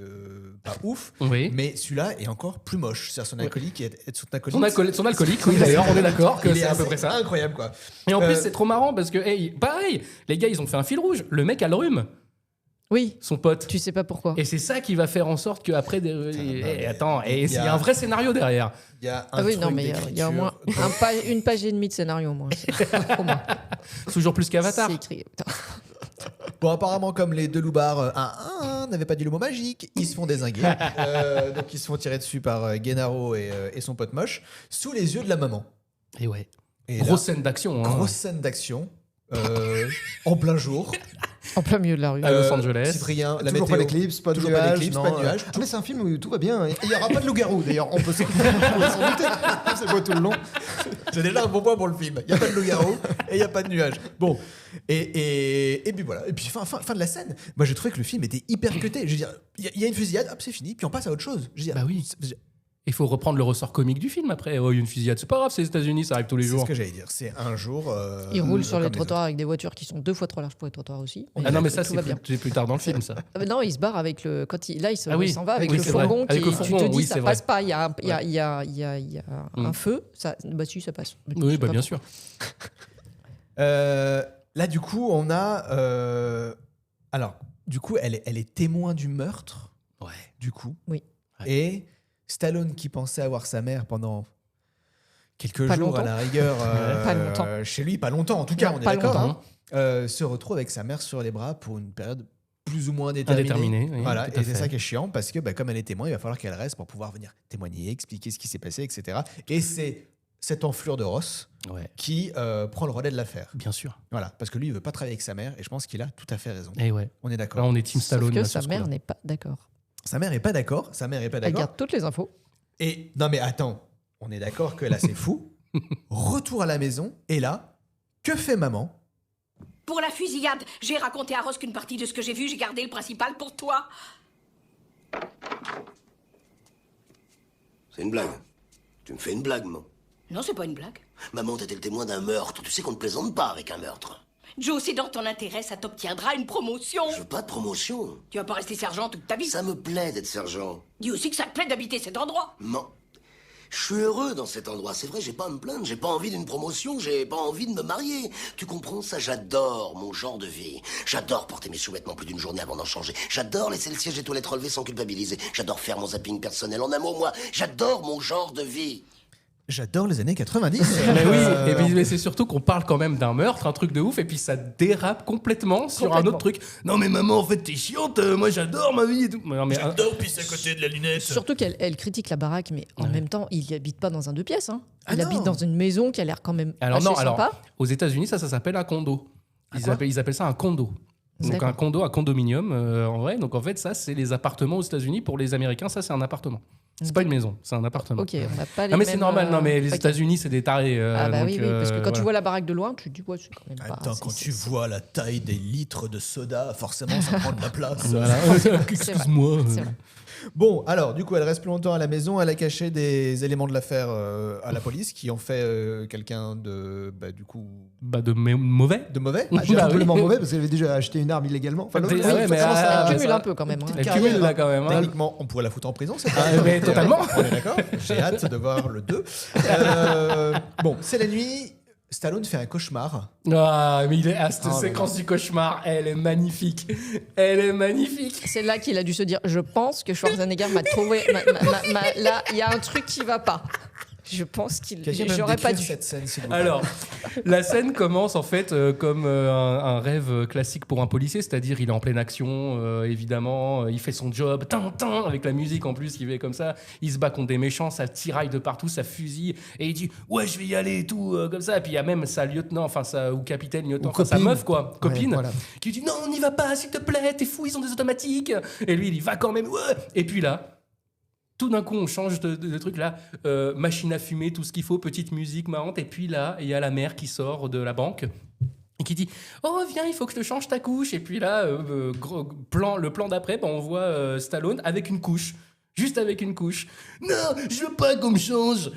pas ouf, mais celui-là est encore plus moche. C'est son alcoolique son alcoolique, oui d'ailleurs, on est d'accord que c'est à peu près ça. Incroyable quoi. Et en plus c'est trop marrant parce que pareil, les gars ils ont fait un fil rouge. Le mec a le rhume. Oui. Son pote. Tu sais pas pourquoi. Et c'est ça qui va faire en sorte qu'après il y a un vrai scénario derrière. Il y a un il y a au moins une page et demie de scénario au moins. Toujours plus qu'Avatar. C'est écrit. Bon, apparemment, comme les 2 loupards n'avaient pas dit le mot magique, ils se font dézinguer. Donc, ils se font tirer dessus par Gennaro et son pote moche, sous les yeux de la maman. Et ouais. Grosse scène d'action. Grosse scène d'action. En plein jour. En plein milieu de la rue. À Los Angeles. Cyprien, la toujours météo. Pas d'éclipse, pas de nuages. Mais c'est un film où tout va bien. Il n'y aura pas de loup-garou, d'ailleurs. On peut s'en douter. C'est beau tout le long. C'est déjà un bon point pour le film. Il n'y a pas de loup-garou et il n'y a pas de nuages. Bon. Et puis voilà. Et puis fin de la scène. Moi, j'ai trouvé que le film était hyper cuté. Je veux dire, il y a une fusillade, hop, c'est fini. Puis on passe à autre chose. Je veux dire, oui. Il faut reprendre le ressort comique du film après. Oh, une fusillade, c'est pas grave, c'est les États-Unis, ça arrive tous les jours. C'est ce que j'allais dire. C'est un jour. Ils roulent sur les trottoirs avec des voitures qui sont 2 fois trop larges pour les trottoirs aussi. Non, mais ça, c'est plus tard dans le film, ça. Non, il se barre avec le. Il s'en va avec le fourgon qui. Tu te dis, ça passe pas. Il y a un feu. Ça passe. Oui, bien sûr. Là, du coup, on a. Alors, du coup, elle est témoin du meurtre. Ouais. Du coup. Oui. Et Stallone, qui pensait avoir sa mère pendant quelques jours à la rigueur, pas longtemps. Chez lui, pas longtemps en tout cas, on est d'accord, se retrouve avec sa mère sur les bras pour une période plus ou moins déterminée. Oui, voilà, et c'est ça qui est chiant parce que comme elle est témoin, il va falloir qu'elle reste pour pouvoir venir témoigner, expliquer ce qui s'est passé, etc. Et c'est cette enflure de Ross qui prend le relais de l'affaire. Bien sûr. Voilà, parce que lui, il veut pas travailler avec sa mère et je pense qu'il a tout à fait raison. Et ouais. On est d'accord. Là, on est team Stallone. Sauf que sa mère n'est pas d'accord. Sa mère est pas d'accord. Elle garde toutes les infos. Et non mais attends, on est d'accord que là c'est fou. Retour à la maison et là, que fait maman? Pour la fusillade, j'ai raconté à Ross qu'une partie de ce que j'ai vu, j'ai gardé le principal pour toi. C'est une blague. Tu me fais une blague, moi. Non, c'est pas une blague. Maman, t'étais le témoin d'un meurtre. Tu sais qu'on ne plaisante pas avec un meurtre. Joe, c'est dans ton intérêt, ça t'obtiendra une promotion. Je veux pas de promotion. Tu vas pas rester sergent toute ta vie. Ça me plaît d'être sergent. Dis aussi que ça te plaît d'habiter cet endroit. Non. Je suis heureux dans cet endroit. C'est vrai, j'ai pas à me plaindre. J'ai pas envie d'une promotion. J'ai pas envie de me marier. Tu comprends ça? J'adore mon genre de vie. J'adore porter mes sous-vêtements plus d'une journée avant d'en changer. J'adore laisser le siège des toilettes relevé sans culpabiliser. J'adore faire mon zapping personnel. En un mot, moi, j'adore mon genre de vie. J'adore les années 90. Mais oui, et puis, mais c'est surtout qu'on parle quand même d'un meurtre, un truc de ouf, et puis ça dérape complètement sur un autre truc. Non mais maman, en fait t'es chiante, moi j'adore ma vie et tout. Non, mais, J'adore pisser à côté de la lunette. Surtout qu'elle critique la baraque, mais en même temps, il habite pas dans un 2 pièces. Hein. Ah Il non. habite dans une maison qui a l'air quand même alors assez non, sympa. alors aux États-Unis ça s'appelle un condo. Ils appellent ça un condo. Donc D'accord. un condo, un condominium en vrai. Donc en fait ça c'est les appartements aux États-Unis. Pour les Américains ça c'est un appartement. C'est pas une maison, c'est un appartement. Ok, on n'a pas les Non mais mêmes, c'est normal, non mais les paquets. États-Unis c'est des tarés. Ah bah donc, oui, parce que quand tu voilà. vois la baraque de loin, tu te dis ouais, c'est quand même pas. Attends, quand c'est- tu vois la taille des litres de soda, forcément ça prend de la place. Voilà. Excuse-moi. C'est vrai. Bon, alors, du coup, elle reste plus longtemps à la maison. Elle a caché des éléments de l'affaire à la police qui ont fait quelqu'un de, du coup, Bah de mauvais. de mauvais. Ah, j'ai Bah complètement oui. mauvais parce qu'elle avait déjà acheté une arme illégalement. Enfin, l'autre, Ah oui, ouais, mais forcément, ça- Elle cumule ça- un peu quand même. hein. Elle carrière, cumule là quand même. hein. Techniquement, on pourrait la foutre en prison, cette Ah, mais totalement. On est d'accord. J'ai hâte de voir le 2. Bon, c'est la nuit. Stallone fait un cauchemar. Ah, mais cette Ah, séquence du cauchemar, elle est magnifique. Elle est magnifique. C'est là qu'il a dû se dire je pense que Schwarzenegger m'a trouvé. Là, il y a un truc qui va pas. Je pense qu'il. Quelqu'un peut me J'aurais pas décrire dû. cette scène, s'il vous plaît. Alors, la scène commence en fait comme un rêve classique pour un policier, c'est-à-dire il est en pleine action, évidemment, il fait son job, avec la musique en plus, il fait comme ça, il se bat contre des méchants, ça tiraille de partout, ça fusille, et il dit ouais je vais y aller et tout, comme ça, et puis il y a même sa lieutenant, ou capitaine, lieutenant, Ou sa copine. meuf quoi, copine, Ouais, voilà. qui dit non n'y va pas s'il te plaît, t'es fou, ils ont des automatiques, et lui il y va quand même, ouais. Et puis là, tout d'un coup, on change de truc là, machine à fumer, tout ce qu'il faut, petite musique marrante, et puis là, il y a la mère qui sort de la banque et qui dit oh viens, il faut que je te change ta couche, et puis là, le plan d'après, on voit Stallone avec une couche. Juste avec une couche. Non, je veux pas qu'on me change.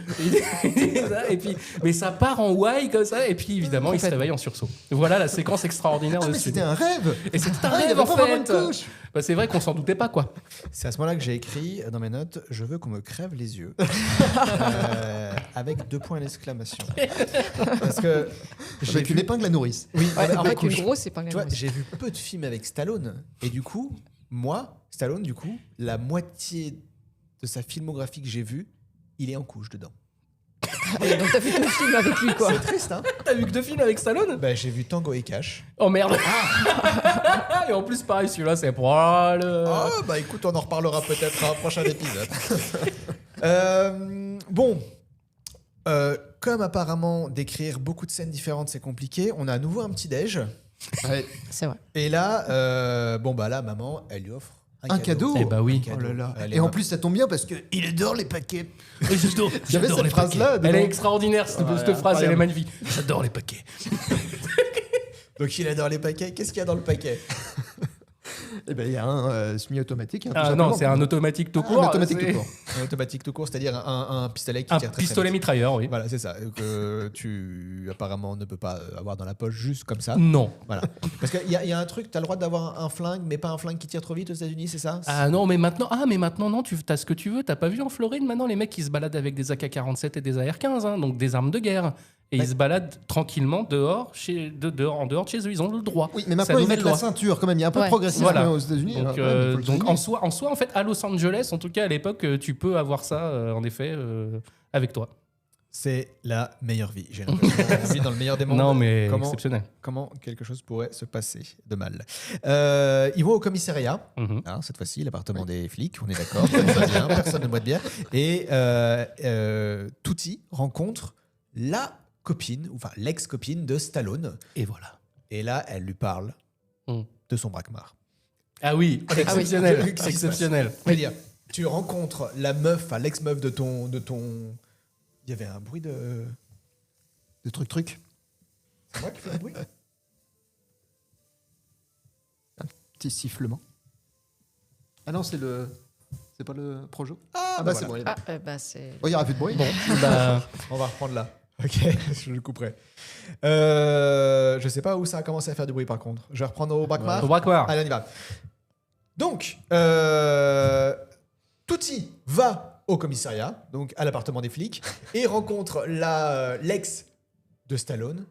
Et puis, mais ça part en why comme ça, et puis évidemment, il se réveille en sursaut. Voilà la séquence extraordinaire Ah, de mais ce film. c'était un rêve. Et c'était un Ah, il y rêve avait en pas vraiment fait. une couche. Bah, c'est vrai qu'on s'en doutait pas quoi. C'est à ce moment-là que j'ai écrit dans mes notes je veux qu'on me crève les yeux. Avec 2 points d'exclamation. Parce que j'ai Avec une vu. épingle à nourrice. Oui, Ouais, en avec fait, une grosse épingle. tu vois, j'ai vu peu de films avec Stallone. Et du coup, moi, Stallone, du coup, la moitié de sa filmographie que j'ai vue, il est en couche dedans. Et donc t'as fait tout le film avec lui quoi. C'est triste, hein? T'as vu que 2 films avec Stallone? J'ai vu Tango et Cash. Oh merde. Et en plus pareil, celui-là c'est pour le... Oh, écoute, on en reparlera peut-être à un prochain épisode. Bon. Comme apparemment d'écrire beaucoup de scènes différentes c'est compliqué, on a à nouveau un petit déj. C'est vrai. Et là, là, maman, elle lui offre Un cadeau. Eh bah oui. Un Oh cadeau. là là. Allez, Et en hop. plus, ça tombe bien parce qu'il adore les paquets. J'adore J'avais cette phrase-là. Elle dedans. est extraordinaire cette Ouais, phrase, elle est incroyable. magnifique. J'adore les paquets. Donc il adore les paquets. Qu'est-ce qu'il y a dans le paquet? Eh ben, il y a un semi-automatique. hein, tout Ah non, simplement. c'est un automatique tout Ah, court. un automatique c'est- tout court. Un automatique tout court, c'est-à-dire un pistolet qui Un tire très, très pistolet vite. mitrailleur, oui. Voilà, c'est ça. Que tu apparemment ne peux pas avoir dans la poche juste comme ça. Non. Voilà. Parce qu'il y a un truc, tu as le droit d'avoir un flingue, mais pas un flingue qui tire trop vite aux États-Unis, c'est ça? Ah non, mais maintenant, non, tu as ce que tu veux. T'as pas vu en Floride maintenant les mecs qui se baladent avec des AK-47 et des AR-15, hein, donc des armes de guerre. Et Ouais. ils se baladent tranquillement en dehors de chez eux. Ils ont le droit. Oui, mais C'est maintenant la ils nouvelle mettent la loi. ceinture quand même. Il y a un peu de Ouais. progressisme Voilà. aux États-Unis. Donc, alors, ouais, faut le donc souligner. en soi, en fait, à Los Angeles, en tout cas à l'époque, tu peux avoir ça, en effet, avec toi. C'est la meilleure vie. J'ai l'impression qu'on vit dans le meilleur des mondes. Non, mais comment, exceptionnel. comment quelque chose pourrait se passer de mal. Ils vont au commissariat. Mhm. Hein, cette fois-ci, l'appartement des flics, on est d'accord, tout va bien, personne ne boit de bière. Et Tutti rencontre la copine, enfin l'ex-copine de Stallone. Et voilà. Et là, elle lui parle Mm. de son braquemar. Ah oui, Ah oui. exceptionnel. Qu'est-ce qui se passe Exceptionnel. Je veux dire, tu rencontres la meuf, enfin l'ex-meuf de ton. Il y avait un bruit de. De truc. C'est moi qui fais un bruit? Petit sifflement. Ah non, c'est pas le Projo. Ah Ah bah c'est bon. Ah, c'est. Oh, il n'y aura plus de bruit. Bon, bah, On va reprendre là. Ok, je le couperai. Je sais pas où ça a commencé à faire du bruit par contre. Je vais reprendre au Brakmar. au Brakmar. Allez, on y va. Donc, Tutti va au commissariat, donc à l'appartement des flics, et rencontre l'ex de Stallone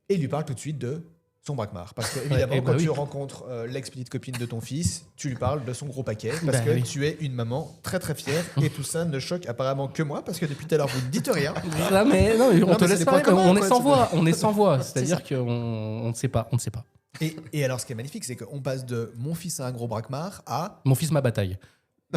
et lui parle tout de suite de son Brakmar. Parce que, évidemment, et bah quand tu oui. rencontres l'ex-petite copine de ton fils, tu lui parles de son gros paquet, parce Bah que oui. tu es une maman très très fière, et tout ça ne choque apparemment que moi, parce que depuis tout à l'heure, vous ne dites rien. Non, mais on Non, te mais c'est laisse des pas. points communs, On est quoi, sans c'est voix. On est sans voix. C'est C'est-à-dire qu'on ne sait pas. On ne sait pas. Et alors, ce qui est magnifique, c'est qu'on passe de mon fils a un gros Brakmar à. Mon fils, ma bataille.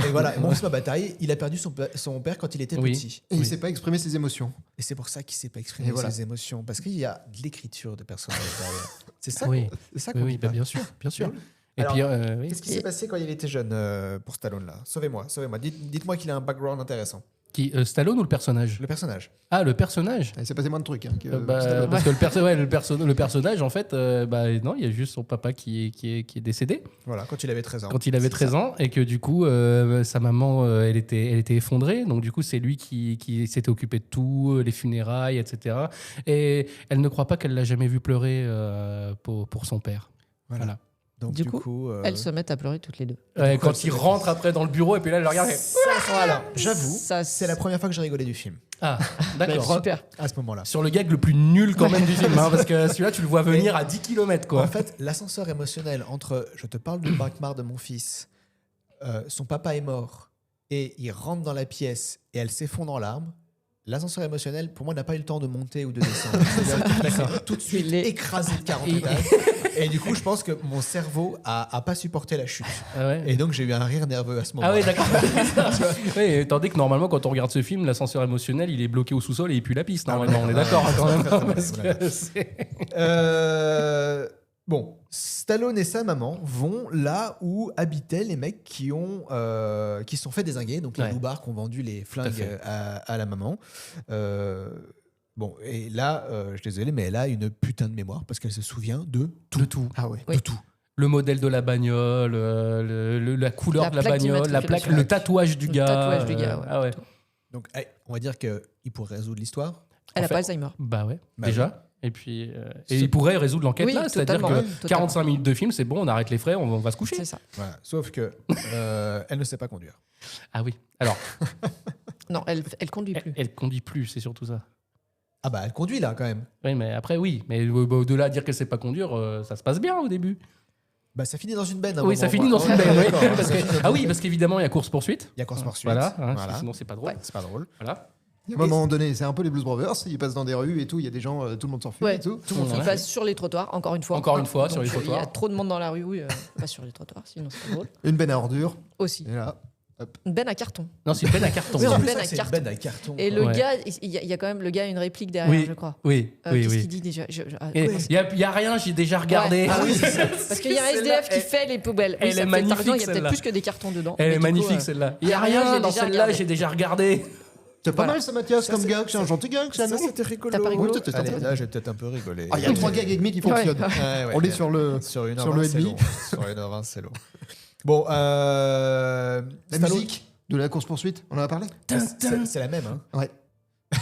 Et voilà, mon fils ma bataille, il a perdu son père quand il était Oui. petit. Et il Oui. sait pas exprimer ses émotions. Et c'est pour ça qu'il sait pas exprimer Et voilà. ses émotions. Parce qu'il y a de l'écriture de personnages derrière. C'est ça Oui. c'est ça Oui, qu'on oui, dit bah, pas. bien sûr, bien sûr. Et Alors, puis, oui. Qu'est-ce qui s'est passé quand il était jeune pour Stallone là? Sauvez-moi. Dites-moi qu'il a un background intéressant. Qui, Stallone ou le personnage? Le personnage. Ah, le personnage. Il s'est passé moins de trucs. Hein, que Bah, parce que le personnage, en fait, non, il y a juste son papa qui est décédé Voilà, quand il avait 13 ans. quand il avait C'est 13 ça. ans et que du coup, sa maman, elle était effondrée. Donc du coup, c'est lui qui s'était occupé de tout, les funérailles, etc. Et elle ne croit pas qu'elle l'a jamais vu pleurer pour son père. Voilà. Donc Du coup, Elles se mettent à pleurer toutes les deux. Ouais, quand il rentre après dans le bureau et puis là, elle le regarde. et- Alors, j'avoue, Ça, c'est la première fois que j'ai rigolé du film. Ah, d'accord. Super. À ce moment-là. Sur le gag le plus nul quand même du film, hein, parce que celui-là, tu le vois venir à 10 km, quoi. En fait, l'ascenseur émotionnel entre je te parle du Brakmar de mon fils, son papa est mort, et il rentre dans la pièce et elle s'effondre en larmes. L'ascenseur émotionnel, pour moi, n'a pas eu le temps de monter ou de descendre. C'est tout de suite Il est- écrasé de 40 étages. Et du coup, je pense que mon cerveau a pas supporté la chute. Ah ouais. Et donc, j'ai eu un rire nerveux à ce moment-là. Ah oui, d'accord. Oui, tandis que normalement, quand on regarde ce film, l'ascenseur émotionnel, il est bloqué au sous-sol et il pue la piste. Normalement, on est d'accord hein, quand même. Parce que c'est- Bon, Stallone et sa maman vont là où habitaient les mecs qui se sont fait dézinguer, donc les Ouais. loupards qui ont vendu les à flingues fait. à la maman. Bon, et là, je suis désolé, mais elle a une putain de mémoire parce qu'elle se souvient de tout. de tout. Ah ouais. Oui. De tout. Le modèle de la bagnole, la couleur La de la plaque bagnole, la plaque, d'immatriculation. le tatouage du Le gars. tatouage du gars, ouais. Ah ouais. Donc, allez, on va dire qu'il pourrait résoudre l'histoire. Elle En a fait- pas Alzheimer. Bah ouais, Bah déjà. Et puis, et il pourrait résoudre l'enquête Oui, là, c'est-à-dire totalement, que oui, totalement. 45 minutes de film, c'est bon, on arrête les frais, on va se coucher. C'est ça. Voilà. Sauf que elle ne sait pas conduire. Ah oui. Alors, Non, elle conduit plus. elle conduit plus, c'est surtout ça. Ah bah, elle conduit là quand même. Oui, mais après, oui. Mais au-delà de dire qu'elle sait pas conduire, ça se passe bien au début. Bah, ça finit dans une benne. à un Oui, moment, ça finit moi. dans une Ouais, benne. oui. d'accord, hein, Parce ça que- finit dans ah une oui, benne. parce qu'évidemment, il y a course-poursuite. Il y a course-poursuite. Voilà, hein, Voilà. sinon c'est pas drôle. C'est pas drôle. Voilà. À un moment donné, c'est un peu les Blues Brothers. Ils passent dans des rues et tout. Il y a des gens, tout le monde s'enfuit Ouais. et tout. Tout le monde Ouais. passe sur les trottoirs, encore une fois. Encore une fois, sur Donc, les Il y trottoirs. a trop de monde dans la rue, oui. Pas sur les trottoirs, sinon c'est pas drôle. Une benne à ordures. Aussi. Et là, Une benne à carton. Non, c'est une peine à carton. Oui, En en plus, benne ça, à c'est une carton. benne à carton. Et le Ouais. gars, il y a quand même le gars a une réplique derrière, Oui, je crois. oui, oui, Qu'est-ce oui. qu'il dit déjà Et il y a rien, j'ai déjà regardé. Ouais. Ah oui, c'est ça. Parce qu'il y a un SDF qui fait les poubelles. Oui, elle ça est me fait magnifique, t'as raison, il y a peut-être celle-là. plus que des cartons dedans. Elle mais est du coup, magnifique celle-là. Il y a j'ai rien dans déjà celle-là, regardé. j'ai déjà regardé. c'est pas Voilà. mal ça, Mathias, Ça, comme c'est- gag. C'est un gentil gag, ça, Ça, non c'était rigolo. T'as pas rigolo Oui, c'était Allez, sympa. là, j'ai peut-être un peu rigolé. Ah, il y a 3 gags et demi qui fonctionnent. Ouais, ouais. On est sur le. Sur une sur heure le 20, c'est demi. long. Sur 1h20, c'est long. Bon, La Stallone- musique de la course-poursuite, on en a parlé c'est la même. Hein. Ouais.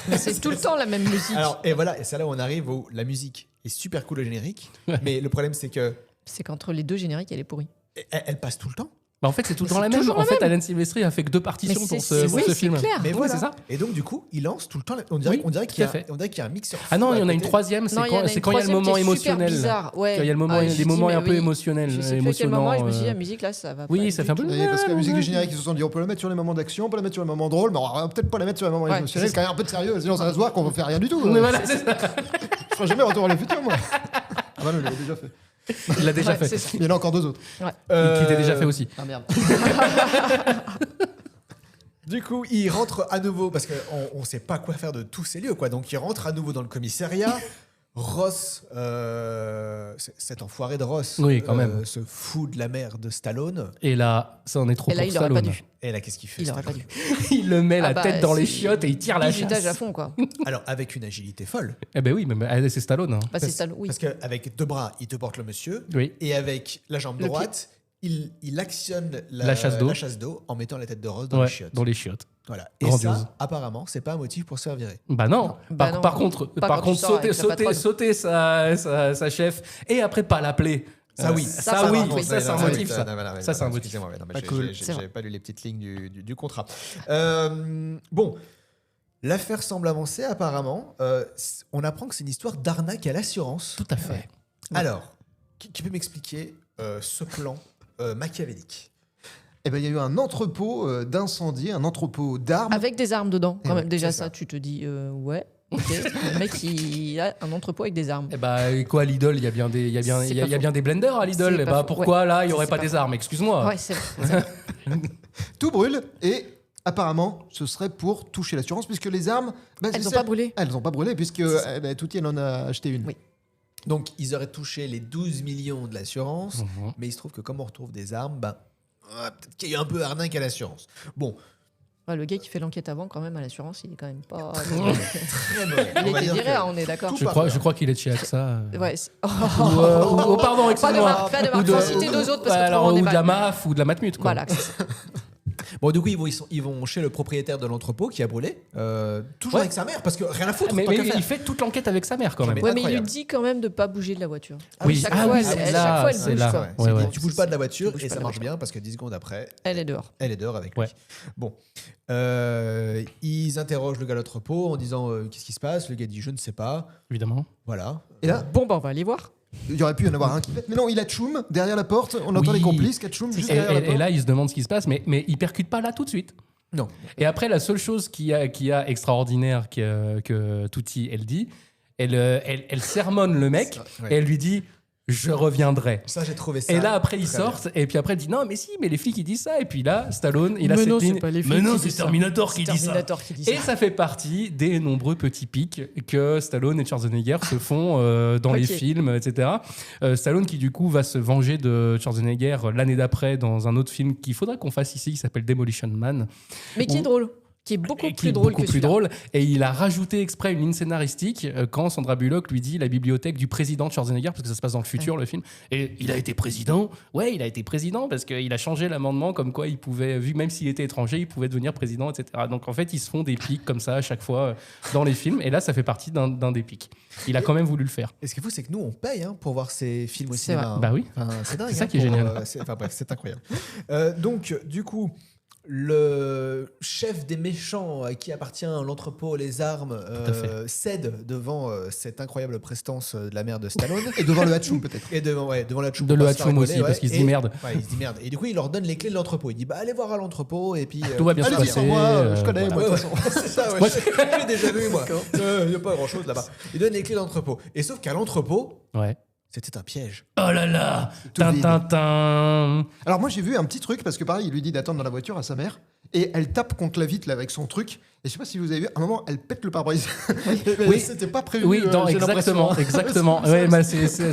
Mais c'est tout le temps la même musique. Alors, et voilà, et c'est là où on arrive où la musique est super cool au générique, mais le problème, c'est que C'est qu'entre les deux génériques, elle est pourrie. elle passe tout le temps. Bah, en fait, c'est tout le Mais temps la c'est même. toujours En la fait, même. Alan Silvestri a fait que 2 partitions Mais pour c'est- ce oui, c'est film. clair. Mais Oui, voilà. c'est ça. Et donc, du coup, il lance tout le temps. On dirait, Oui, on dirait tout qu'il y à a, fait. on dirait qu'il y a un mixeur. Ah non, fou il y en à a une côté. troisième, c'est Non, il y en a quand une il y a le troisième moment qui est super émotionnel. bizarre. Ouais. Quand il y a le moment, je des dis, moments mais un peu oui. émotionnels. Je sais plus à quel moment, et je me suis dit, la émotionnants, musique là, ça va Oui, pas ça du fait un peu. tout. Oui, parce que la musique du générique, ils se sont dit on peut la mettre sur les moments d'action, on peut la mettre sur les moments drôles, mais on va peut-être pas la mettre sur les moments Ouais, émotionnels, c'est c'est quand même un peu de sérieux, sinon ça va se voir qu'on va faire rien du tout. Mais voilà, c'est ça. Je ferai jamais Retour vers le futur, moi. Ah bah non, il l'avait déjà fait. Il l'a déjà Ouais, fait. c'est ça. Il y en a encore 2 autres. Qui était déjà fait aussi. Ah merde. Du coup, il rentre à nouveau parce qu'on ne sait pas quoi faire de tous ces lieux, quoi. Donc, il rentre à nouveau dans le commissariat. Ross, cet enfoiré de Ross, Oui, quand même. se fout de la mère de Stallone. Et là, ça en est trop Et là, pour il aurait pas Stallone. dû. Et là, qu'est-ce qu'il fait Il aurait pas Stallone dû. Il le met la Ah bah, tête dans les c'est- chiottes et il tire la Bisutage à chasse. fond, quoi. Alors, avec une agilité folle. Eh ben oui, mais c'est Stallone. hein. Bah, c'est ça, oui. Parce qu'avec 2 bras, il te porte le monsieur. Oui. Et avec la jambe Le droite, il actionne La chasse d'eau. en mettant la tête de Ross dans Ouais, les chiottes. dans les chiottes. Voilà. Et Grandiose. ça, apparemment, c'est pas un motif pour se faire virer. Bah non. Bah non. Par contre, Pas quand tu sors avec la patronne. sauter sa chef et après pas l'appeler. Ça, oui. Ça, oui. Ça, c'est un motif, ça. Voilà, Ça, c'est un motif. excusez-moi, non, mais Pas cool. J'ai pas lu les petites lignes du contrat. Bon, l'affaire semble avancer apparemment. On apprend que c'est une histoire d'arnaque à l'assurance. Tout à fait. Alors, qui peut m'expliquer ce plan machiavélique? Eh ben, il y a eu un entrepôt d'incendie, un entrepôt d'armes. Avec des armes dedans, quand Ouais, même. Déjà, c'est ça. ça, tu te dis, ouais. ok. Le mec, il a un entrepôt avec des armes. Eh bah, quoi, à Lidl, il y a bien des, il y a bien, C'est il y a pas faux. bien des blenders à Lidl. C'est Eh pas bah, faux. pourquoi Ouais. là, il n'y aurait C'est pas pas des faux. armes? Excuse-moi. Ouais, c'est vrai. Tout brûle et apparemment, ce serait pour toucher l'assurance puisque les armes. bah, Elles c'est n'ont pas celles- brûlé. Elles n'ont pas brûlé puisque Touti, elle en a acheté une. Oui. Donc, ils auraient touché les 12 millions de l'assurance, mais il se trouve que comme on retrouve des armes, peut-être qu'il y a eu un peu arnaque à l'assurance. Bon, Ouais, le gars qui fait l'enquête avant, quand même, à l'assurance, il est quand même pas. très mauvais. Il On va était dire viré, que- on est d'accord. Je crois qu'il est de chez AXA. Ouais, Ou, pardon, Pas de excuse-moi. marque, pas de marque. Faut en citer deux autres parce que alors, trop, on est ou de la mal. MAF ou de la Matmut. Quoi. Voilà, c'est ça. Bon, du coup, ils vont chez le propriétaire de l'entrepôt qui a brûlé, toujours Ouais. avec sa mère, parce que rien à foutre. Mais tant qu'à il faire. fait toute l'enquête avec sa mère quand même. Mais Ouais, mais il lui incroyable. dit quand même de pas bouger de la voiture. Oui. Chaque Ah fois, oui, elle, c'est chaque là, fois, elle c'est bouge. là. quoi. Ouais, C'est ouais. dit, tu bouges pas de la voiture bouges et pas ça de la marche voiture. bien parce que 10 secondes après, Elle est dehors. elle est dehors avec Ouais. lui. Bon. Ils interrogent le gars à l'entrepôt en disant qu'est-ce qui se passe. Le gars dit je ne sais pas. Évidemment. Voilà. Et là, Bon, bah, on va aller voir. il y aurait pu y en avoir un qui pète. Mais non, il a Tchoum derrière la porte. On entend Oui. les complices qui a Tchoum juste derrière la porte. Et là, il se demande ce qui se passe, mais il percute pas là tout de suite. Non. Et après, la seule chose qu'il y a extraordinaire que Touti, elle dit, elle sermonne le mec Ouais. et elle lui dit « Je reviendrai ». Ça, j'ai trouvé ça. Et là, après, ils très sortent, et puis après, elle dit non, mais si, mais les flics, ils disent ça. Et puis là, Stallone, il a Mais cette non, c'est ligne. pas les flics Mais non, qui c'est disent ça. Terminator qui C'est dit ça. Terminator qui dit Et ça. ça fait partie des nombreux petits pics que Stallone et Schwarzenegger se font dans les Ok. films, etc. Stallone qui, du coup, va se venger de Schwarzenegger l'année d'après dans un autre film qu'il faudra qu'on fasse ici, qui s'appelle Demolition Man. Mais qui est drôle. Qui est beaucoup Et plus drôle que celui-là. drôle. Et il a rajouté exprès une ligne scénaristique quand Sandra Bullock lui dit la bibliothèque du président de Schwarzenegger, parce que ça se passe dans le futur, le film. Et il a été président. Ouais, il a été président parce qu'il a changé l'amendement comme quoi il pouvait, vu même s'il était étranger, il pouvait devenir président, etc. Donc en fait, ils se font des pics comme ça à chaque fois dans les films. Et là, ça fait partie d'un des pics. Il a quand même voulu le faire. Et ce qui est fou, c'est que nous, on paye pour voir ces films au C'est cinéma. vrai. hein. Bah oui. Enfin, c'est dingue. C'est ça hein, qui est génial. Bref, c'est incroyable. Donc, du coup, le chef des méchants à qui appartient l'entrepôt, les armes, à fait. cède devant cette incroyable prestance de la mère de Stallone. Et devant le Hatchoum, peut-être. Et devant la Tchoum. De pour le pas se faire Hatchoum rigoler, aussi, parce qu'il se dit Et- merde. Ouais, il se dit merde. Et du coup, il leur donne les clés de l'entrepôt. Il dit allez voir à l'entrepôt et puis. Tout va bien se Allez-y, passer. sans moi, je connais, Ouais, moi, de ouais, toute façon. c'est ça, ouais. Moi, Je l'ai déjà vu, moi. Il n'y a pas grand chose là-bas. Il donne les clés de l'entrepôt. Et sauf qu'à l'entrepôt, Ouais. c'était un piège. Oh là là, Tout vide. Tintin. Alors moi j'ai vu un petit truc parce que pareil il lui dit d'attendre dans la voiture à sa mère et elle tape contre la vitre là, avec son truc et je sais pas si vous avez vu à un moment elle pète le pare-brise. Oui. C'était pas prévu. Oui, non, j'ai exactement, l'impression. exactement. C'est Ouais, ça, bah,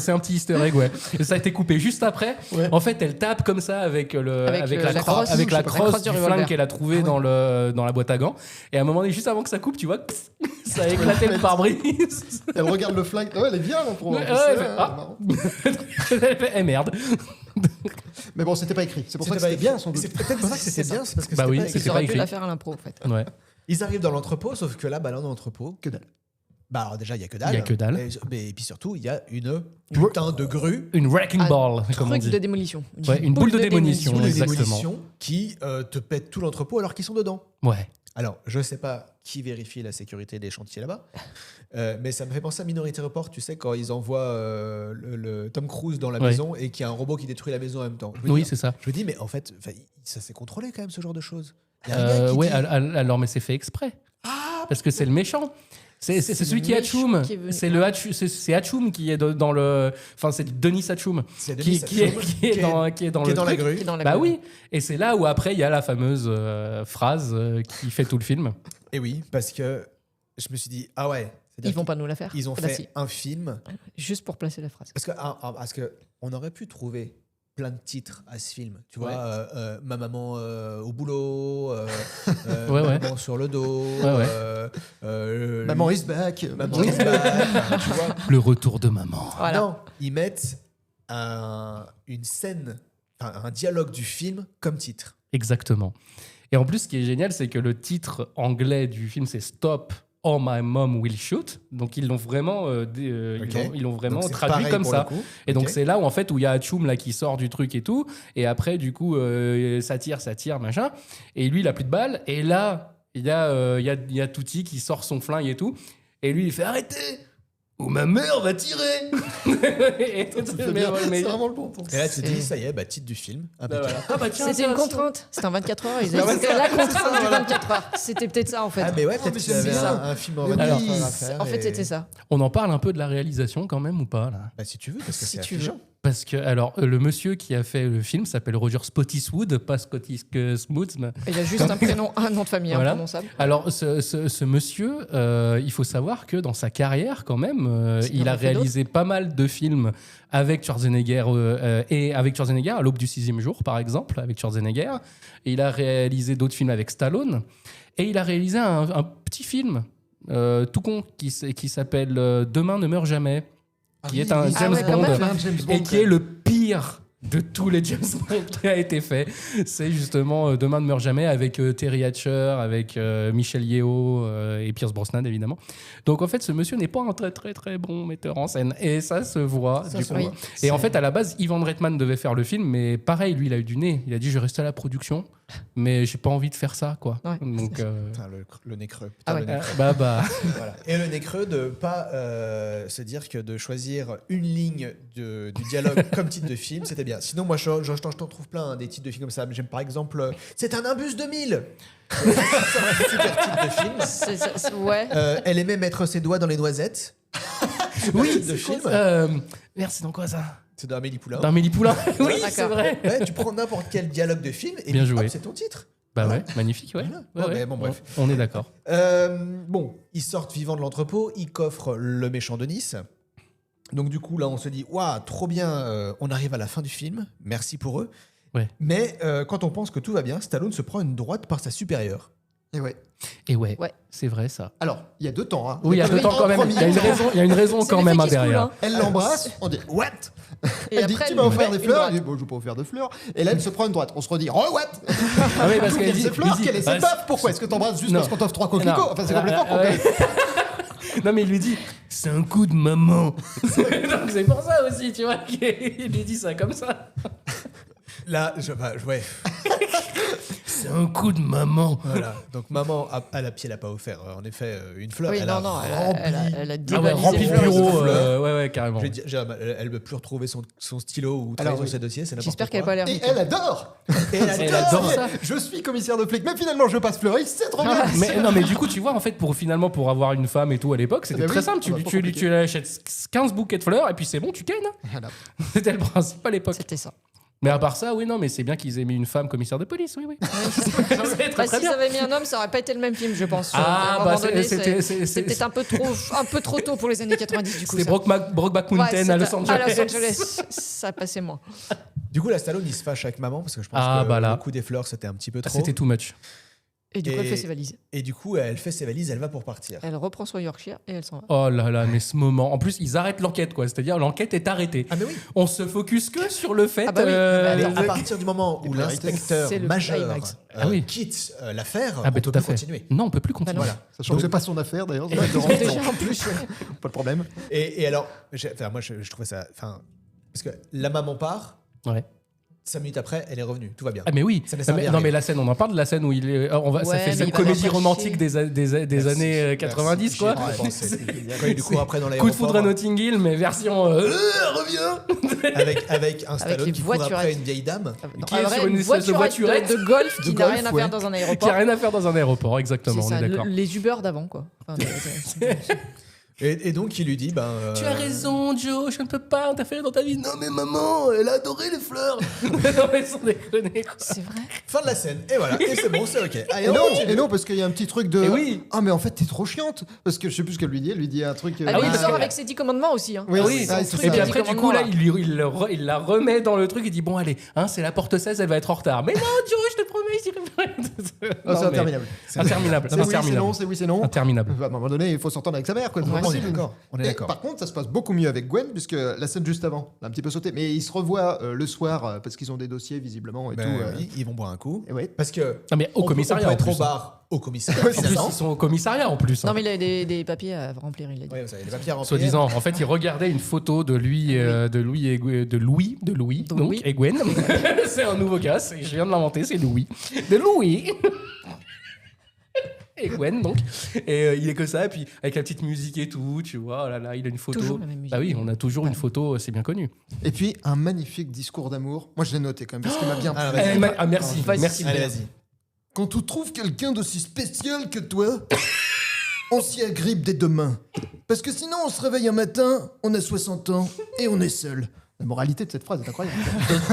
c'est un petit easter egg, ouais. Et ça a été coupé juste après. Ouais. En fait, elle tape comme ça avec la crosse, avec la je sais pas, crosse du du revolver. flingue qu'elle a trouvé dans la boîte à gants. Et à un moment donné, juste avant que ça coupe, tu vois, ça a éclaté le pare-brise. Elle regarde le flingue. Ouais, elle est bien là pour. Ouais, pour ouais, ça, elle fait, ah. marrant. Elle fait, eh merde. Mais bon c'était pas écrit. C'est pour ça que C'était c'était bien sans doute. C'est peut-être pour ça que c'était bien, c'est parce que Bah c'était oui, pas c'était écrit. Ils auraient pas pu écrit. la faire à l'impro, en fait. Ouais. Ils arrivent dans l'entrepôt, sauf que là, dans l'entrepôt, Que dalle. bah alors déjà, il y a que dalle. Il y a que dalle. Et puis surtout, il y a une putain de grue. Une wrecking Un ball, comme on Truc dit. de démolition. Ouais, une boule de démolition. Une exactement. démolition qui te pète tout l'entrepôt alors qu'ils sont dedans. Ouais. Alors, je sais pas qui vérifie la sécurité des chantiers là-bas, mais ça me fait penser à Minority Report, tu sais, quand ils envoient le Tom Cruise dans la Ouais. maison et qu'il y a un robot qui détruit la maison en même temps. Je me Oui, dis, c'est ça. Je me dis, mais en fait, ça s'est contrôlé quand même, ce genre de choses. Il y a un gars qui Ouais, dit, alors, mais c'est fait exprès. Parce que c'est le méchant. C'est celui le qui est méchant Hatchoum. qui est venu. C'est Hatchoum qui est dans le. Enfin, c'est Denis Hatchoum c'est Denis qui est Hatchoum qui est dans qui est le dans la truc. grue. Qui est dans la Bah grue. oui. Et c'est là où après il y a la fameuse phrase qui fait tout le film. Et oui, parce que je me suis dit, ah ouais, c'est-à-dire Ils vont pas nous la faire. qu'ils ont Bah, fait si. un film. Juste pour placer la phrase. Parce que on aurait pu trouver plein de titres à ce film. Tu Ouais. vois, ma maman au boulot, Ouais, ouais. maman sur le dos, Ouais. Maman is back. maman is back, tu vois. Le retour de maman. Voilà. Non, ils mettent une scène, un dialogue du film comme titre. Exactement. Et en plus, ce qui est génial, c'est que le titre anglais du film, c'est Stop or My Mom Will Shoot. Donc ils l'ont vraiment, ils l'ont vraiment Donc, c'est traduit pareil comme pour ça. le coup. Et donc Ok. c'est là où en fait où il y a Hatchoum là qui sort du truc et tout. Et après du coup ça tire machin. Et lui il a plus de balles. Et là il y a Tutti qui sort son flingue et tout. Et lui il fait arrêtez ou ma mère va tirer. Et C'est vraiment le bon ton. Et là, tu te dis, ça y est, titre du film. Bah, voilà. Ah bah tiens, C'était une ça, contrainte. C'était un 24 heures. C'était la contrainte du 24 heures. C'était peut-être ça en fait. Ah, mais ouais, peut-être mais que c'est avait ça. un film en Mais 24 oui, heures à faire. En fait, et- c'était ça. On en parle un peu de la réalisation quand même ou pas là? Bah, si tu veux, parce que Si c'est tu veux. affligeant. Parce que, alors, le monsieur qui a fait le film s'appelle Roger Spottiswoode, pas Spottiswoode. Mais... Il a juste un nom de famille Voilà. imprononçable. Alors, ce monsieur, il faut savoir que dans sa carrière, quand même, il a en a fait réalisé pas mal de films avec Schwarzenegger à l'aube du 6e jour, par exemple, avec Schwarzenegger. Et il a réalisé d'autres films avec Stallone. Et il a réalisé un petit film tout con qui s'appelle Demain ne meurt jamais, qui est un James ouais, quand Bond même. et qui est le pire de tous les James Bond qui a été fait. C'est justement Demain ne meurt jamais avec Terry Hatcher, avec Michel Yeo et Pierce Brosnan évidemment. Donc en fait ce monsieur n'est pas un très très très bon metteur en scène et ça se voit Ça du se coup. voit. Et en fait à la base Ivan Reitman devait faire le film mais pareil lui il a eu du nez. Il a dit je reste à la production mais j'ai pas envie de faire ça quoi. Ouais. Donc Putain, le nez creux. Ah Putain, ouais. le nez creux. bah Voilà. Et le nez creux de pas se dire que de choisir une ligne du dialogue comme titre de film, c'était bien. Sinon, moi, je t'en trouve plein des titres de films comme ça. J'aime par exemple C'est un imbus 2000. C'est un super titre de film. Ouais. Elle aimait mettre ses doigts dans les noisettes. oui, titre de film. Merde, c'est dans quoi ça? C'est d'Amélie Poulain. D'Amélie Poulain. Oui, D'accord. c'est vrai. Ouais, tu prends n'importe quel dialogue de film et Bien puis, joué. hop, c'est ton titre. Bah ouais, magnifique, ouais. Voilà. Ouais, Ouais, ouais. mais bon, bref. On est d'accord. Bon, ils sortent vivants de l'entrepôt, ils coffrent le méchant de Nice. Donc du coup, là, on se dit, waouh, trop bien, on arrive à la fin du film, merci pour eux. Ouais. Mais quand on pense que tout va bien, Stallone se prend une droite par sa supérieure. Et ouais. Et ouais, Ouais. c'est vrai ça. Alors, il y a deux temps. Hein. Oui, il y a deux temps quand même. Il y a une raison C'est quand les même filles hein, qui se coulent, derrière. hein. Elle l'embrasse, on dit what? Et Elle dit après, tu elle m'as lui offert met des une fleurs. droite. Elle dit bon, je vais pas offrir de fleurs. Et là, elle se prend une droite. On se redit oh what? Ah oui, parce qu'elle Quelle dit. ses fleurs, quelle est ses bah, meufs? Pourquoi est-ce que t'embrasses juste Non. parce qu'on t'offre 3 coquelicots? Non. Enfin, c'est complètement con. ouais. Non, mais il lui dit c'est un coup de maman. Donc c'est pour ça aussi, tu vois, qu'il lui dit ça comme ça. Là, ouais. C'est un coup de maman. Voilà. Donc maman, elle a pas offert, en effet, une fleur. Oui, elle non, a non, rempli. elle a Ah ouais, dévalisé rempli le de fleur. bureau. fleurs. Ouais, carrément. Je vais dire, elle veut plus retrouver son stylo ou travailler Alors, sur oui. ses dossiers, c'est n'importe J'espère qu'elle n'a quoi. pas l'air. Et elle adore. Et elle Elle adore. adore ça. Je suis commissaire de flic, mais finalement je passe fleuriste, c'est trop bien. Mais non, mais du coup, tu vois, en fait, pour avoir une femme et tout à l'époque, c'était Bah très oui, simple. ça va pas Tu compliqué. lui achètes 15 bouquets de fleurs et puis c'est bon, tu kennes. Voilà. C'était le principe à l'époque. C'était ça. Mais à part ça, oui, non, mais c'est bien qu'ils aient mis une femme commissaire de police, oui. C'est très, Bah, très si ça bien. avait mis un homme, ça aurait pas été le même film, je pense. Ah, À un bah, moment c'est- donné, c'était- c'est peut-être un peu trop tôt pour les années 90 du coup. C'était ça. Brokeback Ouais, Mountain à Los c'était- Angeles. À Los Angeles, ça passait moins. Du coup, la Stallone, il se fâche avec maman parce que je pense Ah, que bah là. le coup des fleurs, c'était un petit peu trop. C'était too much. Et du coup, elle Et- fait ses valises. Et du coup, elle fait ses valises, elle va pour partir. Elle reprend son Yorkshire et elle s'en va. Oh là là, mais ce moment. En plus, ils arrêtent l'enquête, quoi. C'est-à-dire, l'enquête est arrêtée. Ah mais oui. On se focus que sur le fait. Ah bah oui, Mais à partir du moment où l'inspecteur C'est le majeur climax. Ah oui. quitte l'affaire, Ah, bah, on tout peut à fait. continuer. Non, on peut plus continuer. Bah non. Voilà. Sachant que c'est pas son affaire d'ailleurs. ça va être Déjà, rentrant. en plus, Pas de problème. Et alors, moi, je trouvais ça, parce que la maman part. Ouais. 5 minutes après, elle est revenue. Tout va bien. Ah mais oui. Ça ne sert à Mais- rien. non mais la scène, on en parle de la scène où il est. Ça Ouais, fait mais cette il va la comédie chercher. romantique des années 90 Merci, quoi. j'y ai pensé. Quand il court après dans Coup de foudre à l'aéroport Notting Hill, mais version. Reviens. avec un Stallone les qui court voiturettes. après une vieille dame. Qui est En vrai, sur une espèce de voiturette de golf De qui n'a golf, rien à ouais. faire dans un Qui a aéroport. rien à faire dans un aéroport, exactement. C'est On ça, est d'accord. les Uber d'avant, quoi. Enfin, Et donc il lui dit Tu as raison, Joe, je ne peux pas interférer dans ta vie. Non, mais maman, elle a adoré les fleurs. Non, mais sans déconner. Quoi. c'est vrai. fin de la scène. Et voilà. Et c'est bon, c'est ok. Allez, Et on non, continue. et non, parce qu'il y a un petit truc de. Et oui. Ah, mais en fait, t'es trop chiante. Parce que je sais plus ce qu'elle lui dit. Elle lui dit un truc. Elle Ah oui, lui parce sort que- avec ses 10 commandements aussi. Hein. Oui, Oui, Ah, son c'est truc et de puis dix après, du coup, commandements, là, il la remet dans le truc. Il dit bon, allez, hein, c'est la porte 16, elle va être en retard. Mais non, Joe, je te promets. mais je dirais pas. Ah, c'est interminable. Interminable. C'est oui, c'est non, c'est oui, c'est non. Interminable. À un moment donné, il faut s'entendre avec sa mère. Quoi. C'est pas On est possible. d'accord. On est Et d'accord. par contre, ça se passe beaucoup mieux avec Gwen, puisque la scène juste avant l'a un petit peu sauté. Mais ils se revoient le soir, parce qu'ils ont des dossiers visiblement et Ben tout. oui, ils vont boire un coup. Et ouais. Parce que. Non, mais au commissariat, On peut en être plus, au bar au commissariat. En plus, finalement. ils sont au commissariat en plus. Non, mais il a des papiers à remplir, il a dit. Oui, vous avez les papiers à remplir. Soi-disant, en fait, il regardait une photo de lui, de Louis, donc, Louis. et Gwen. C'est un nouveau gars, je viens de l'inventer, c'est Louis. De Louis. Et Gwen, donc. Et il est que ça, et puis avec la petite musique et tout, tu vois, oh là là, il a une photo. Toujours la même musique. Bah oui, on a toujours une photo, c'est bien connu. Et puis, un magnifique discours d'amour. Moi, je l'ai noté quand même, parce qu'il m'a bien plu. Ah, merci, Vas-y. merci. Allez, vas-y. Quand tu trouves quelqu'un d'aussi spécial que toi, on s'y agrippe dès demain. Parce que sinon, on se réveille un matin, on a 60 ans et on est seul. La moralité de cette phrase est incroyable.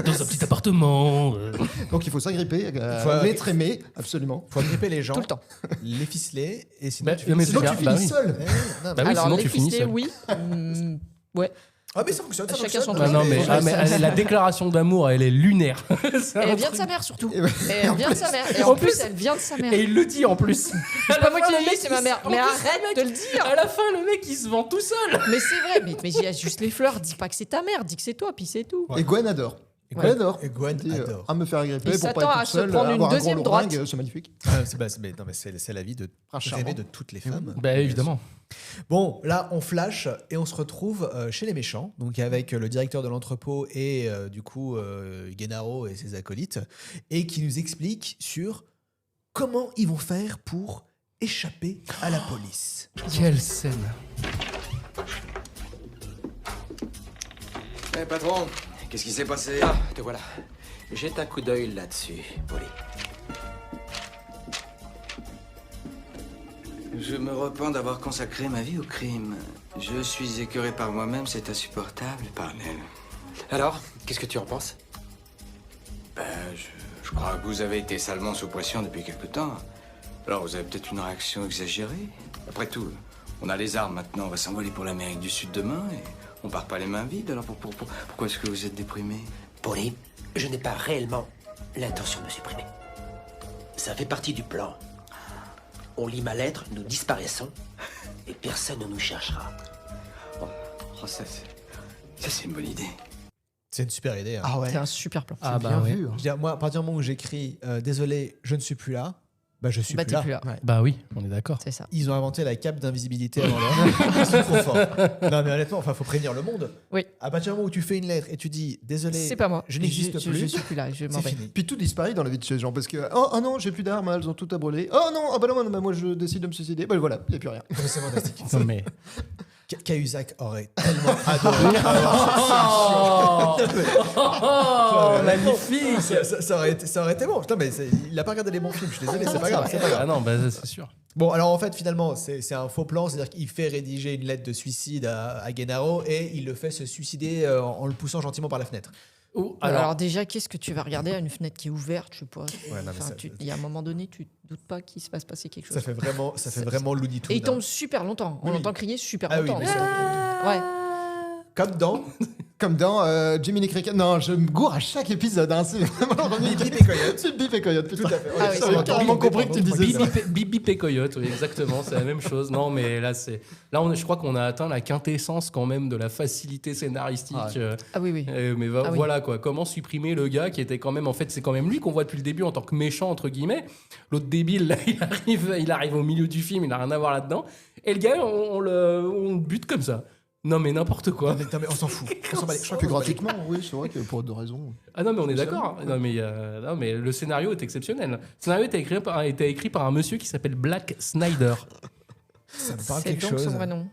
Dans un petit appartement. Donc il faut s'agripper, Faut- l'être aimé, absolument. Faut agripper les gens. Tout le temps. Les ficeler. Et sinon, Bah, tu mais finis c'est seul. bien, bah oui. seul. Eh, non, Bah oui, Alors, sinon les tu finis ficelés, seul. oui. Ouais. Ah, mais ça fonctionne. Ça Chacun fonctionne. son Ah truc. non, mais la déclaration d'amour, elle est lunaire. C'est un Et elle vient de truc- sa mère surtout. Et ouais. Et elle vient de sa mère. Et En en plus, plus- elle vient de sa mère. Et il le dit en plus. C'est pas moi qui l'ai dit, c'est ma mère. Mais arrête de le dire. À la fin, le mec, il se vend tout seul. Mais c'est vrai, mais il y a juste les fleurs. Dis pas que c'est ta mère, dis que c'est toi, puis c'est tout. Et Gwen adore. Et Gwen adore. Et Gwen Dit, adore. à me faire agripper Il pour s'attend pas à être se toute seule, prendre une avoir un deuxième gros droite. lourringue, c'est magnifique. Ah, non, mais c'est la vie de charmant. rêver de toutes les femmes. Bah évidemment. Bon, là, on flash et on se retrouve chez les méchants, donc avec le directeur de l'entrepôt et du coup Gennaro et ses acolytes, et qui nous explique sur comment ils vont faire pour échapper à la police. Quelle scène. Eh patron, qu'est-ce qui s'est passé? Ah, te voilà. Jette un coup d'œil là-dessus, Polly. Je me repens d'avoir consacré ma vie au crime. Je suis écœuré par moi-même, c'est insupportable, Parnell. Alors, qu'est-ce que tu en penses? Je crois que vous avez été salement sous pression depuis quelque temps. Alors vous avez peut-être une réaction exagérée. Après tout, on a les armes maintenant, on va s'envoler pour l'Amérique du Sud demain et on part pas les mains vides. Alors pourquoi est-ce que vous êtes déprimé? Polly, je n'ai pas réellement l'intention de supprimer. Ça fait partie du plan. On lit ma lettre, nous disparaissons, et personne ne nous cherchera. Oh, ça c'est une bonne idée. C'est une super idée. Hein. Ah ouais. C'est un super plan. Ah bah bien ouais. vu. Je veux dire, moi, à partir du moment où j'écris désolé, je ne suis plus là, bah je suis Bah, plus t'es là. plus là. Bah oui, on est d'accord. C'est ça. Ils ont inventé la cape d'invisibilité avant l'heure. Ils sont trop forts. Non, mais honnêtement, faut prévenir le monde. Oui. À partir du moment où tu fais une lettre et tu dis désolé, C'est pas moi. je n'existe Je plus, suis plus là, je m'en c'est vais. fini. Puis tout disparaît dans la vie de ces gens parce que oh non, j'ai plus d'armes, elles ont tout à brûler. Oh non, ah bah non, bah moi je décide de me suicider. Bah voilà, il n'y a plus rien. C'est fantastique. Non, mais... Cahuzac aurait tellement adoré. magnifique. Ça aurait été bon. Putain, mais il a pas regardé les bons films. Je suis désolé, c'est pas grave. C'est pas grave. Ah non, bah c'est sûr. Bon, alors en fait, finalement, c'est un faux plan. C'est-à-dire qu'il fait rédiger une lettre de suicide à Gennaro et il le fait se suicider en le poussant gentiment par la fenêtre. Alors déjà, qu'est-ce que tu vas regarder à une fenêtre qui est ouverte, je sais pas. non, mais Enfin, ça- il y a un moment donné, tu te doutes pas qu'il se va se passer quelque chose. Ça fait vraiment Looney Tunes. Et il tombe super longtemps. On Oui. l'entend crier super Ah oui, longtemps. mais c'est- Ouais. Comme dans Jiminy Cricket. Non, je me gourre à chaque épisode. Hein. C'est vraiment Bip et Coyote. C'est Bip et Coyote, putain. Tout à fait. Ah oui, J'avais c'est carrément vrai. compris que tu disais ça. Bip Bip et Coyote, oui, exactement, c'est la même chose. Non, mais là, je crois qu'on a atteint la quintessence quand même de la facilité scénaristique. Ah oui, oui. Mais Ah oui. voilà quoi, comment supprimer le gars qui était quand même, en fait, c'est quand même lui qu'on voit depuis le début en tant que méchant entre guillemets. L'autre débile, là, il arrive au milieu du film, il n'a rien à voir là-dedans. Et le gars, on le bute comme ça. Non mais n'importe quoi. Non, mais on s'en fout. On s'en bat les- je crois Puis qu'on s'en bat les- gratuitement, oui, c'est vrai que pour deux raisons. Ah non mais on est d'accord. Non mais le scénario est exceptionnel. Le scénario était écrit par un monsieur qui s'appelle Black Snyder. Ça me parle C'est quelque donc chose. son vrai nom.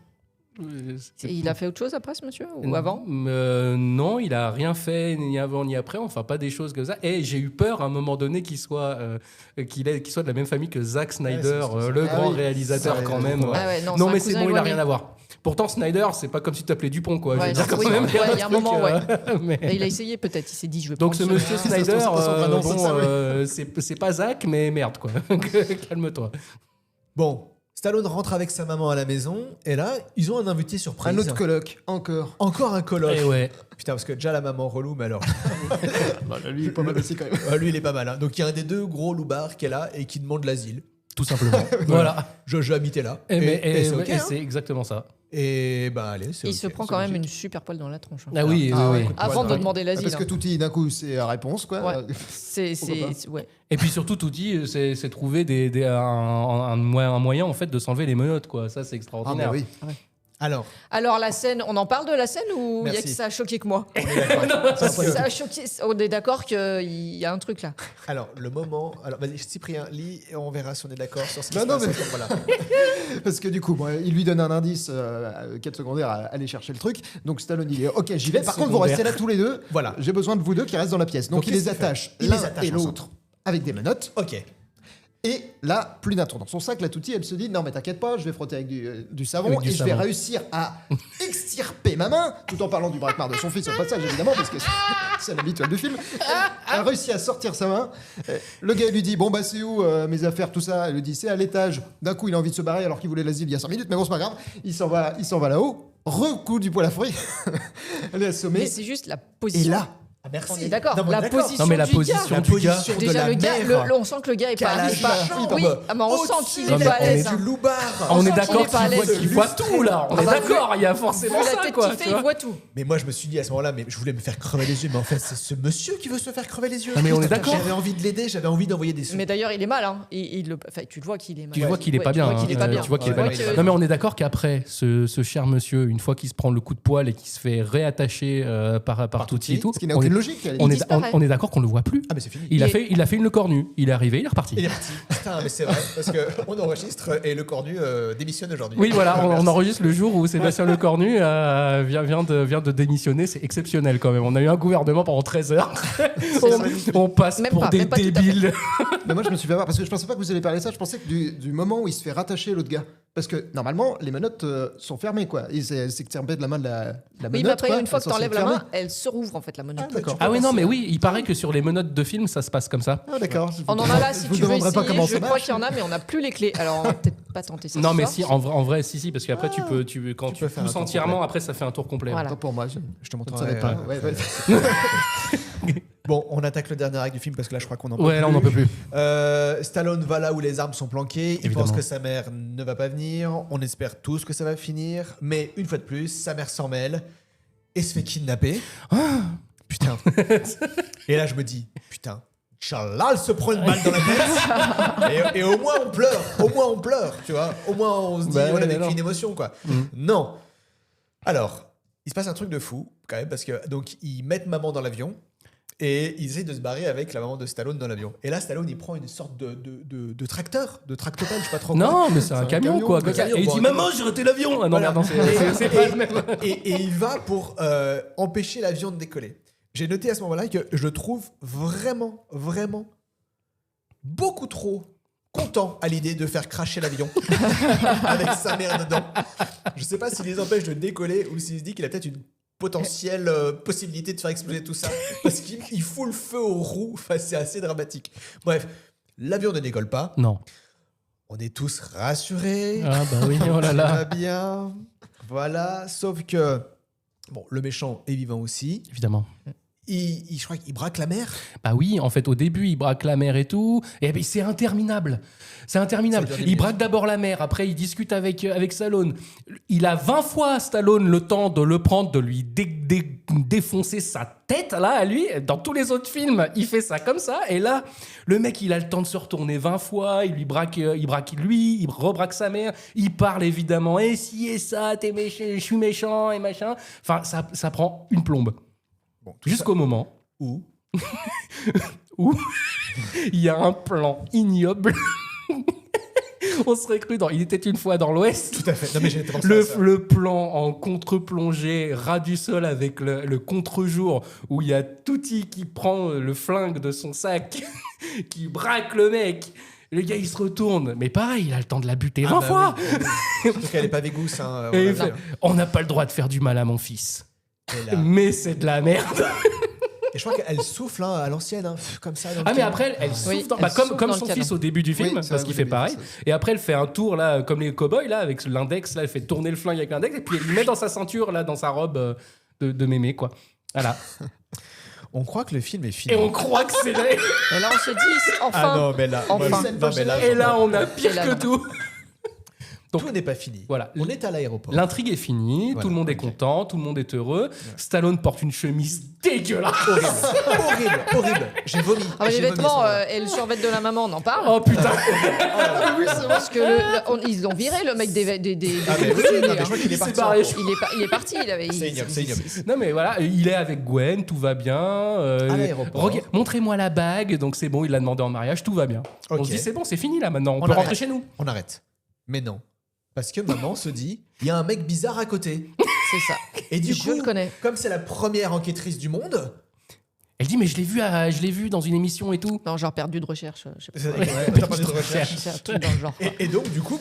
Et il a fait autre chose après, ce monsieur? Ou avant? Non, il a rien fait ni avant ni après, enfin pas des choses comme ça. Et j'ai eu peur à un moment donné qu'il soit de la même famille que Zack Snyder, le grand réalisateur quand même. Ah ouais, non, Non c'est mais un c'est cousin bon, il a éloigné. rien à voir. Pourtant Snyder, c'est pas comme si tu t'appelais Dupont quoi. Je Ouais, veux dire, non, quand oui, même, ouais, il y a un moment, ouais. mais- Et il a essayé peut-être, il s'est dit je vais Donc prendre ce monsieur nom. Snyder, son vrai nom, c'est ça, oui. c'est pas Zack, mais merde quoi. Calme-toi. Bon, Stallone rentre avec sa maman à la maison et là, ils ont un invité surprise. Un autre coloc, encore. Encore un coloc. Et ouais. Putain, parce que déjà la maman relou, mais alors. Lui, il est pas mal aussi quand même. Lui, il est pas mal. Hein. Donc il y a un des deux gros loupards qui est là et qui demande l'asile. Tout simplement. Voilà. Je habiter là. Et c'est ok. Hein. c'est exactement ça. Et bah allez, Il se prend quand même une super poil dans la tronche. Hein. Ah oui, oui. Avant de demander l'asile. Parce que Touti, d'un coup, c'est la réponse, quoi. Ouais. Ouais. Et puis surtout, Touti, c'est trouver un moyen en fait de s'enlever les menottes, quoi. Ça, c'est extraordinaire. Ah, bah oui. Ouais. Alors, la scène, on en parle de la scène ou il y a que ça a choqué que moi? Ça a choqué. On est d'accord qu'il y a un truc là. Alors, le moment. Alors, vas-y, Cyprien, lis et on verra si on est d'accord sur ce qui Non, se non, passe. mais- Voilà. Parce que du coup, bon, il lui donne un indice, quête secondaire, à aller chercher le truc. Donc Stallone, il dit ok, j'y vais. Par contre, vous Secondaire. restez là tous les deux. Voilà. J'ai besoin de vous deux qui restent dans la pièce. Donc il qu'est-ce les qu'il fait attache Il l'un les attache et l'autre avec des menottes. Ok. Et là, plus d'un tour dans son sac, la Touti, elle se dit non, mais t'inquiète pas, je vais frotter avec du savon Avec du et je vais savon. réussir à extirper ma main, tout en parlant du braquemar de son fils au passage, évidemment, parce que c'est l'habitude du film. Elle a réussi à sortir sa main. Le gars lui dit bon, bah, c'est où mes affaires, tout ça? Elle lui dit c'est à l'étage. D'un coup, il a envie de se barrer alors qu'il voulait l'asile il y a 5 minutes, mais bon, c'est pas grave. Il s'en va là-haut, recoup du poil à fruits. Elle est assommée. Mais c'est juste la Et position. là, Ah, merci. On est d'accord. Non, mais La d'accord. position Non, mais la du gars. position La du gars. position de Déjà la le gars, mère. on sent que le gars est pas. Calage, Oui, mais on sent qu'il est Non, mais pas à on est l'aise. Du loupard. On est sent d'accord qu'il est pas à l'aise. qu'il voit tout là. On est Ah bah, d'accord, il y a Vu forcément la ça, tête quoi. qu'il tu fait, vois. il voit tout. Mais moi, je me suis dit à ce moment-là, mais je voulais me faire crever les yeux, mais en fait, c'est ce monsieur qui veut se faire crever les yeux. Non, mais on est d'accord. J'avais envie de l'aider, j'avais envie d'envoyer des sous. Mais d'ailleurs, il est mal. Hein. Enfin, tu le vois qu'il est mal. Tu vois qu'il est pas Ouais, bien. Tu vois qu'il est pas bien. Tu vois qu'il est pas Ouais, bien. ouais, Non, mais on est d'accord qu'après, ce cher monsieur, une fois qu'il se prend le coup de poil et qu'il se fait réattacher par Touti et tout, ce qui n'a aucune logique. on disparaît. est d'accord qu'on le voit plus. Ah, mais c'est fini. Il a fait une le cornu. Il est arrivé, il est reparti. Il est parti. Putain, mais c'est vrai, parce qu'on enregistre et le cornu démissionne aujourd'hui. Oui, voilà, on Merci. enregistre le jour où Sébastien Lecornu vient de démissionner. C'est exceptionnel quand même. On a eu un gouvernement pendant 13 heures. on passe Même pour pas, des même pas tout à fait. débiles. Mais moi, je me suis fait avoir parce que je pensais pas que vous alliez parler de ça. Je pensais que du moment où il se fait rattacher l'autre gars. Parce que normalement, les menottes sont fermées, quoi. Et c'est que tu de la main de la menotte. Oui, mais après, quoi. une fois Elles que sont t'enlèves la fermées. main, elle se rouvre en fait, la menotte. Ah, d'accord. Ah oui, non, mais oui, il paraît que sur les menottes de film, ça se passe comme ça. Ah, d'accord. On en a là si Je vous tu veux demanderai pas essayer. comment Je ça crois marche. qu'il y en a, mais on n'a plus les clés. Alors, on va peut-être pas tenter ça. Non, ce mais soir. si, en vrai, si, parce qu'après, quand tu peux faire un pousses tour entièrement, complet. après, ça fait un tour complet. Voilà. Attends, pour moi, je Je te ne montrerai. savais pas. Ouais, ouais. Bon, on attaque le dernier acte du film parce que là, je crois qu'on en peut Ouais, plus. là, on n'en peut plus. Stallone va là où les armes sont planquées. Il Évidemment. pense que sa mère ne va pas venir. On espère tous que ça va finir. Mais une fois de plus, sa mère s'en mêle et se fait kidnapper. Putain. Et là, je me dis, putain, Inch'Allah, elle se prend une balle dans la tête. et au moins, on pleure. Au moins, on pleure. Tu vois. Au moins, on se dit, Bah on a ouais, vécu non. une émotion, quoi. Non. Alors, il se passe un truc de fou, quand même, parce que donc ils mettent maman dans l'avion. Et ils essayent de se barrer avec la maman de Stallone dans l'avion. Et là, Stallone, il prend une sorte de tracteur, de tractopelle, je sais pas trop quoi. Non, mais c'est un camion, quoi. un camion, Et il bon, dit un maman, camion. j'ai raté l'avion. Ah non, Voilà. merde, non, c'est pas le même. Et il va pour empêcher l'avion de décoller. J'ai noté à ce moment-là que je le trouve vraiment, vraiment beaucoup trop content à l'idée de faire cracher l'avion avec sa mère dedans. Je sais pas s'il les empêche de décoller ou s'il se dit qu'il a peut-être une potentielle possibilité de faire exploser tout ça parce qu'il fout le feu aux roues. Enfin, c'est assez dramatique. Bref, l'avion ne décolle pas. Non. On est tous rassurés. Ah bah oui, oh là Ça là. va bien. Voilà, sauf que bon, le méchant est vivant aussi. Évidemment. Je crois qu'il braque la mère. Bah oui, en fait, au début, il braque la mère et tout. Et ben, c'est interminable. C'est interminable. Ça dure 10 Il minutes. braque d'abord la mère, après, il discute avec Stallone. Il a 20 fois, Stallone, le temps de le prendre, de lui défoncer sa tête, là, à lui. Dans tous les autres films, il fait ça comme ça. Et là, le mec, il a le temps de se retourner 20 fois. Il braque lui, il rebraque sa mère. Il parle, évidemment. Et si et ça, t'es méchant, je suis méchant, et machin. Enfin, ça prend une plombe. Bon, tout Jusqu'au moment où il y a un plan ignoble. On serait cru dans Il était une fois dans l'Ouest. Tout à fait. Non, mais j'ai pensé à ça. Le plan en contre-plongée, ras du sol avec le contre-jour, où il y a Touti qui prend le flingue de son sac, qui braque le mec. Le gars, il se retourne. Mais pareil, il a le temps de la buter 20 bah fois. oui. Surtout qu'elle est pas végousse. Hein, Et on il fait, on n'a pas le droit de faire du mal à mon fils. Et là, Mais c'est de la merde. Et je crois qu'elle souffle à l'ancienne, comme ça. Ah mais après elle souffle comme son fils au début du film, parce qu'il fait pareil. Et après elle fait un tour là comme les cow-boys là avec l'index là, elle fait tourner le flingue avec l'index et puis elle le met dans sa ceinture là, dans sa robe de mémé quoi. Voilà. On croit que le film est fini. Et on croit que c'est vrai. Et là on se dit enfin. Ah non mais là. Et là on a pire que tout. Donc, tout n'est pas fini. Voilà. On est à l'aéroport. L'intrigue est finie, tout le monde est content, tout le monde est heureux. Stallone porte une chemise dégueulasse. Horrible. J'ai vomi. Les vêtements et le survêt de la maman, on en parle. Oh putain. Oui, c'est parce que ils l'ont viré, le mec des je crois qu'il est parti. Il est parti. C'est ignoble. Non mais voilà, il est avec Gwen, tout va bien. À l'aéroport. Montrez-moi la bague, donc c'est bon, il l'a demandé en mariage, tout va bien. On se dit c'est bon, c'est fini là maintenant, on peut rentrer chez nous. On arrête. Mais non. Parce que maman se dit, il y a un mec bizarre à côté. C'est ça. Et du coup, le connais. Comme c'est la première enquêtrice du monde, elle dit mais je l'ai vu dans une émission et tout. Non, genre perdu de recherche. Je sais pas. Perdu de recherche. C'est un truc dans le genre. Et donc du coup,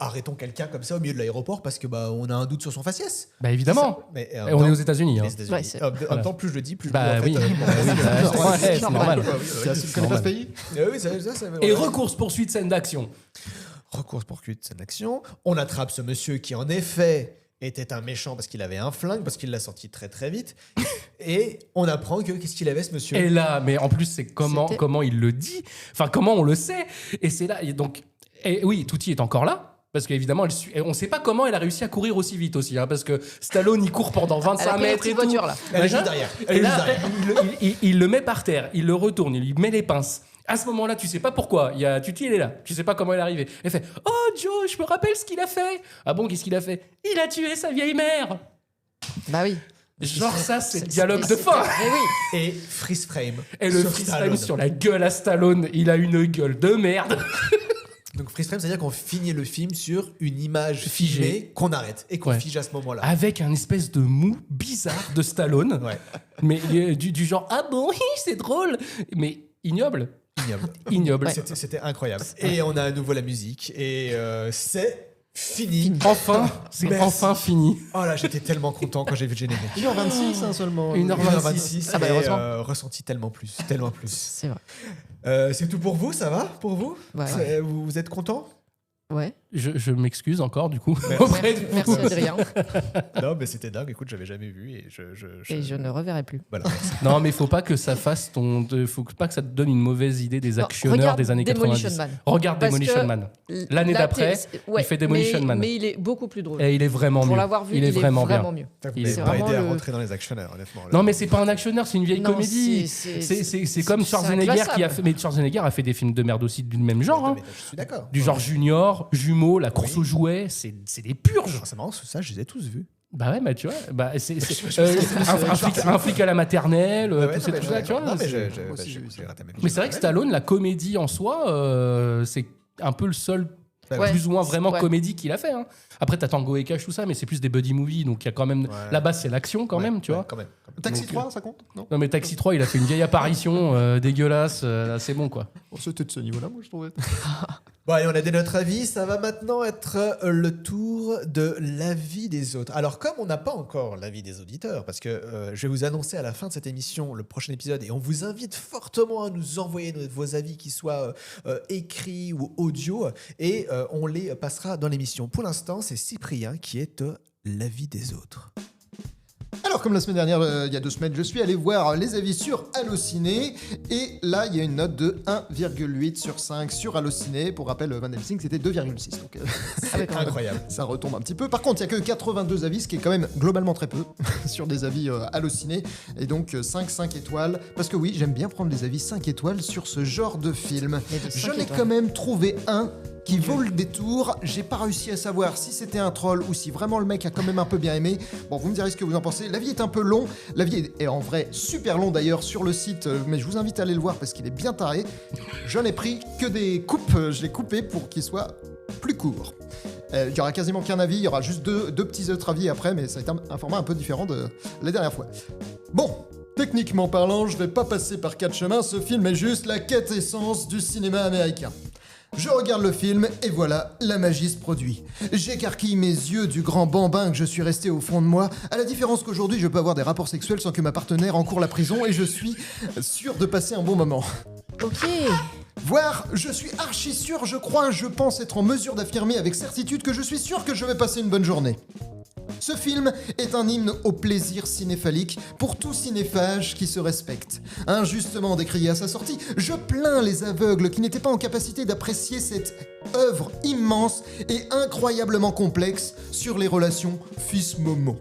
arrêtons quelqu'un comme ça au milieu de l'aéroport parce que on a un doute sur son faciès. Bah évidemment. Mais, on est aux États-Unis. En même temps, plus je le dis, plus je c'est normal. Tu connais pas ce pays? Et recourse poursuite scène d'action. Recours poursuite scène d'action. On attrape ce monsieur qui en effet était un méchant parce qu'il avait un flingue, parce qu'il l'a sorti très très vite. Et on apprend que qu'est-ce qu'il avait ce monsieur. Et là, mais en plus c'est comment il le dit, enfin comment on le sait. Et c'est là, et donc, oui, Tutti est encore là. Parce qu'évidemment, on ne sait pas comment elle a réussi à courir aussi vite aussi, parce que Stallone il court pendant 25 mètres et voiture, là. Elle est juste derrière. Et là, il le met par terre, il le retourne, il lui met les pinces. À ce moment-là, tu sais pas pourquoi. Il y a Tutti, elle est là. Tu sais pas comment elle est arrivée. Elle fait « Oh, Joe, je me rappelle ce qu'il a fait. » Ah bon, qu'est-ce qu'il a fait? Il a tué sa vieille mère. Bah oui. Genre ça, c'est le dialogue de fin. Oui. Et freeze frame. Et le freeze frame sur la gueule à Stallone. Il a une gueule de merde. Donc freeze frame, c'est-à-dire qu'on finit le film sur une image figée qu'on arrête et qu'on fige à ce moment-là. Avec un espèce de mou bizarre de Stallone. Mais du genre « Ah bon, c'est drôle. » Mais ignoble. Ignoble. C'était incroyable. Et on a à nouveau la musique. Et c'est fini. Enfin, c'est enfin fini. Oh là, j'étais tellement content quand j'ai vu le générique. 1h26 seulement. 1h26. Ah bah heureusement. Ressenti tellement plus. C'est vrai. C'est tout pour vous, ça va pour vous? Ouais. Vous êtes content? Ouais. Je m'excuse encore du coup. Merci Adrien. Non mais c'était dingue, écoute, j'avais jamais vu et je ne reverrai plus. Voilà. Non mais faut pas que ça fasse faut pas que ça te donne une mauvaise idée des actionneurs des années 90. Regarde Demolition Man. L'année d'après, il fait Demolition Man. Mais il est beaucoup plus drôle. Et il est vraiment mieux. Pour l'avoir vu, il est vraiment bien. mieux. Il est pas aidé à rentrer dans les actionneurs, honnêtement. Non mais c'est pas un actionneur, c'est une vieille comédie. C'est comme Schwarzenegger qui a fait, mais Schwarzenegger a fait des films de merde aussi du même genre. Je suis d'accord. Du genre Junior, Jumeaux, La course aux jouets, c'est des purges. C'est marrant, ça, je les ai tous vus. Bah ouais, tu vois, un flic à la maternelle, tout ça, tu vois. Mais c'est vrai que Stallone, la comédie en soi, c'est un peu le seul plus ou moins vraiment comédie qu'il a fait. Après, t'as Tango et Cash, tout ça, mais c'est plus des buddy movies, donc il y a quand même la base, c'est l'action quand même, tu vois. Quand même. Taxi 3, ça compte? Non, mais Taxi 3, il a fait une vieille apparition dégueulasse, c'est bon quoi. C'était de ce niveau-là, moi je trouvais. Bon, allez, on a donné notre avis. Ça va maintenant être le tour de l'avis des autres. Alors, comme on n'a pas encore l'avis des auditeurs, parce que je vais vous annoncer à la fin de cette émission le prochain épisode, et on vous invite fortement à nous envoyer vos avis, qu'ils soient écrits ou audio, et on les passera dans l'émission. Pour l'instant, c'est Cyprien qui est l'avis des autres. Alors, comme la semaine dernière, il y a 2 semaines, je suis allé voir les avis sur Allociné. Et là, il y a une note de 1,8 sur 5 sur Allociné. Pour rappel, Van Helsing, c'était 2,6. Donc, c'est incroyable. Ça retombe un petit peu. Par contre, il n'y a que 82 avis, ce qui est quand même globalement très peu sur des avis Allociné. Et donc, 5 étoiles. Parce que oui, j'aime bien prendre des avis 5 étoiles sur ce genre de film. J'en ai quand même trouvé un qui vaut le détour. J'ai pas réussi à savoir si c'était un troll ou si vraiment le mec a quand même un peu bien aimé. Bon, vous me direz ce que vous en pensez. L'avis est un peu long. L'avis est en vrai super long d'ailleurs sur le site, mais je vous invite à aller le voir parce qu'il est bien taré. J'en ai pris que des coupes. Je l'ai coupé pour qu'il soit plus court. Il y aura quasiment qu'un avis. Il y aura juste deux petits autres avis après, mais ça va être un format un peu différent de la dernière fois. Bon. Techniquement parlant, je vais pas passer par 4 chemins. Ce film est juste la quintessence du cinéma américain. Je regarde le film et voilà, la magie se produit. J'écarquille mes yeux du grand bambin que je suis resté au fond de moi, à la différence qu'aujourd'hui je peux avoir des rapports sexuels sans que ma partenaire encoure la prison et je suis sûr de passer un bon moment. Ok. Voire, je suis archi sûr, je pense être en mesure d'affirmer avec certitude que je suis sûr que je vais passer une bonne journée. Ce film est un hymne au plaisir cinéphalique pour tout cinéphage qui se respecte. Injustement décrié à sa sortie, je plains les aveugles qui n'étaient pas en capacité d'apprécier cette œuvre immense et incroyablement complexe sur les relations fils-momo.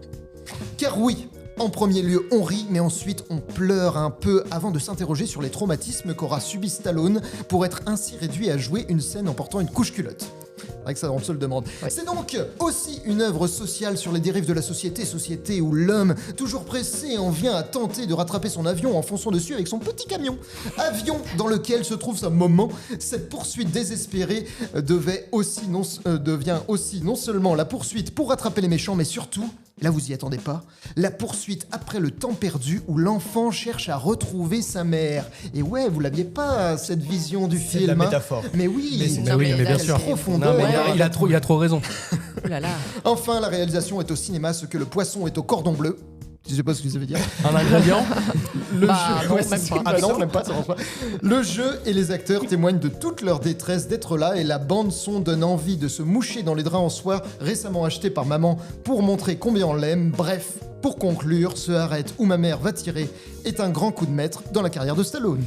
Car oui, en premier lieu, on rit, mais ensuite on pleure un peu avant de s'interroger sur les traumatismes qu'aura subi Stallone pour être ainsi réduit à jouer une scène en portant une couche-culotte. C'est vrai que ça, on se le demande. Ouais. C'est donc aussi une œuvre sociale sur les dérives de la société où l'homme, toujours pressé, en vient à tenter de rattraper son avion en fonçant dessus avec son petit camion. Avion dans lequel se trouve sa maman. Cette poursuite désespérée devient aussi non seulement la poursuite pour rattraper les méchants, mais surtout, là vous y attendez pas, la poursuite après le temps perdu où l'enfant cherche à retrouver sa mère. Et ouais, vous l'aviez pas, cette vision du film. C'est la métaphore. Mais oui, mais bien sûr. Profondeur. Non, mais il a trop raison. Oh là là. Enfin, la réalisation est au cinéma ce que le poisson est au cordon bleu. Je sais pas ce que ça veut dire. Un ingrédient. Même pas, ça marche pas. Le jeu et les acteurs témoignent de toute leur détresse d'être là et la bande-son donne envie de se moucher dans les draps en soie récemment achetés par maman pour montrer combien on l'aime. Bref, pour conclure, ce Arrête où ma mère va tirer est un grand coup de maître dans la carrière de Stallone.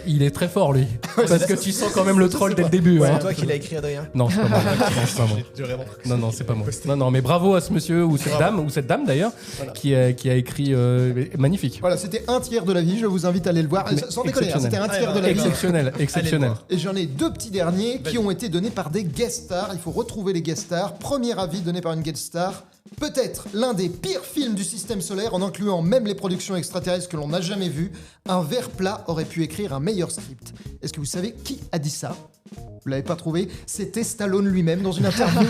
Il est très fort lui, parce que tu sens quand même le troll dès le début. C'est hein. toi qui l'as écrit, Adrien? Non, c'est pas moi. C'est pas moi. Non, c'est pas moi. Non, mais bravo à ce monsieur ou cette dame d'ailleurs, voilà. qui a écrit magnifique. Voilà, c'était un tiers de la vie. Je vous invite à aller le voir. Sans déconner, c'était un tiers de la vie. Exceptionnel. Et j'en ai 2 petits derniers qui ont été donnés par des guest stars. Il faut retrouver les guest stars. Premier avis donné par une guest star. Peut-être l'un des pires films du système solaire, en incluant même les productions extraterrestres que l'on n'a jamais vues. Un ver plat aurait pu écrire un meilleur script. Est-ce que vous savez qui a dit ça? Vous l'avez pas trouvé? C'était Stallone lui-même dans une interview.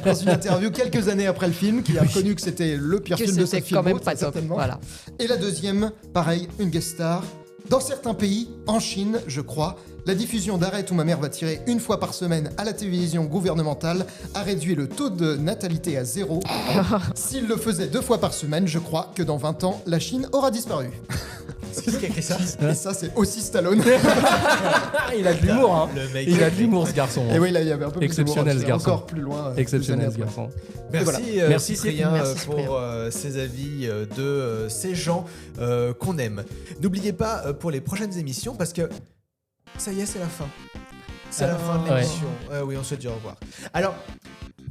Dans une interview quelques années après le film, qui a reconnu que c'était le pire film de sa filmo, quand même pas top. Voilà. Et la deuxième, pareil, une guest star. Dans certains pays, en Chine, je crois, la diffusion d'Arrête où ma mère va tirer une fois par semaine à la télévision gouvernementale a réduit le taux de natalité à 0. S'il le faisait 2 fois par semaine, je crois que dans 20 ans, la Chine aura disparu. C'est qui a écrit ça? Et ça, c'est aussi Stallone. Il a de l'humour, hein. Il a de l'humour, ce garçon. Et oui, là, il y avait un peu plus exceptionnel, ce garçon. Encore plus loin. Exceptionnel, ce garçon. Merci Cyprien pour ces avis de ces gens qu'on aime. N'oubliez pas pour les prochaines émissions, parce que ça y est, c'est la fin. C'est la fin de l'émission. Oui, on se dit au revoir. Alors,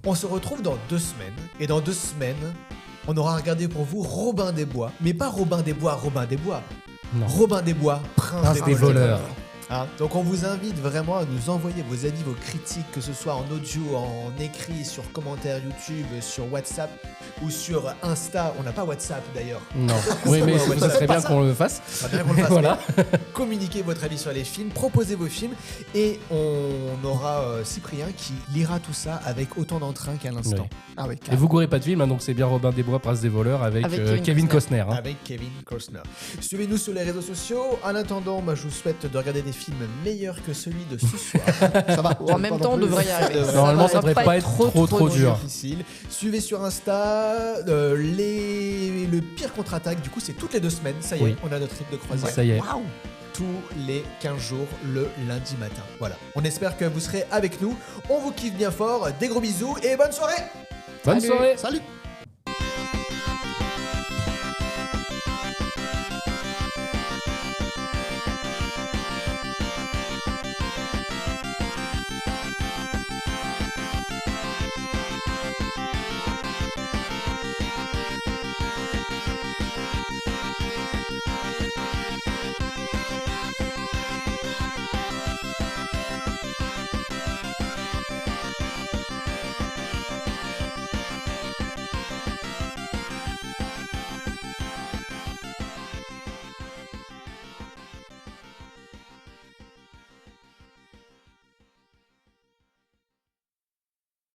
on se retrouve dans 2 semaines. Et dans 2 semaines, on aura regardé pour vous Robin des Bois. Mais pas Robin des Bois. Non. Robin des Bois, prince des voleurs. Hein, donc on vous invite vraiment à nous envoyer vos avis, vos critiques, que ce soit en audio, en écrit, sur commentaires YouTube, sur WhatsApp ou sur Insta. On n'a pas WhatsApp d'ailleurs. Non. Oui, mais ça serait bien qu'on le fasse. Ça serait bien qu'on le fasse. Voilà. Communiquez votre avis sur les films, proposez vos films et on aura Cyprien qui lira tout ça avec autant d'entrain qu'à l'instant. Oui. Ah oui, et vous courez pas de film, hein, donc c'est bien Robin des Bois, prince des voleurs avec Kevin Costner. Hein. Avec Kevin Costner. Suivez-nous sur les réseaux sociaux. En attendant, je vous souhaite de regarder des films meilleurs que celui de ce soir. Ça va. En même temps, on devrait y arriver. Normalement, ça devrait pas être trop dur. Difficile. Suivez sur Insta le pire contre-attaque. Du coup, c'est toutes les 2 semaines. Ça y est, on a notre rythme de croisière. Ça y est. Waouh. Tous les 15 jours, le lundi matin. Voilà. On espère que vous serez avec nous. On vous kiffe bien fort. Des gros bisous et bonne soirée. Bonne soirée. Salut.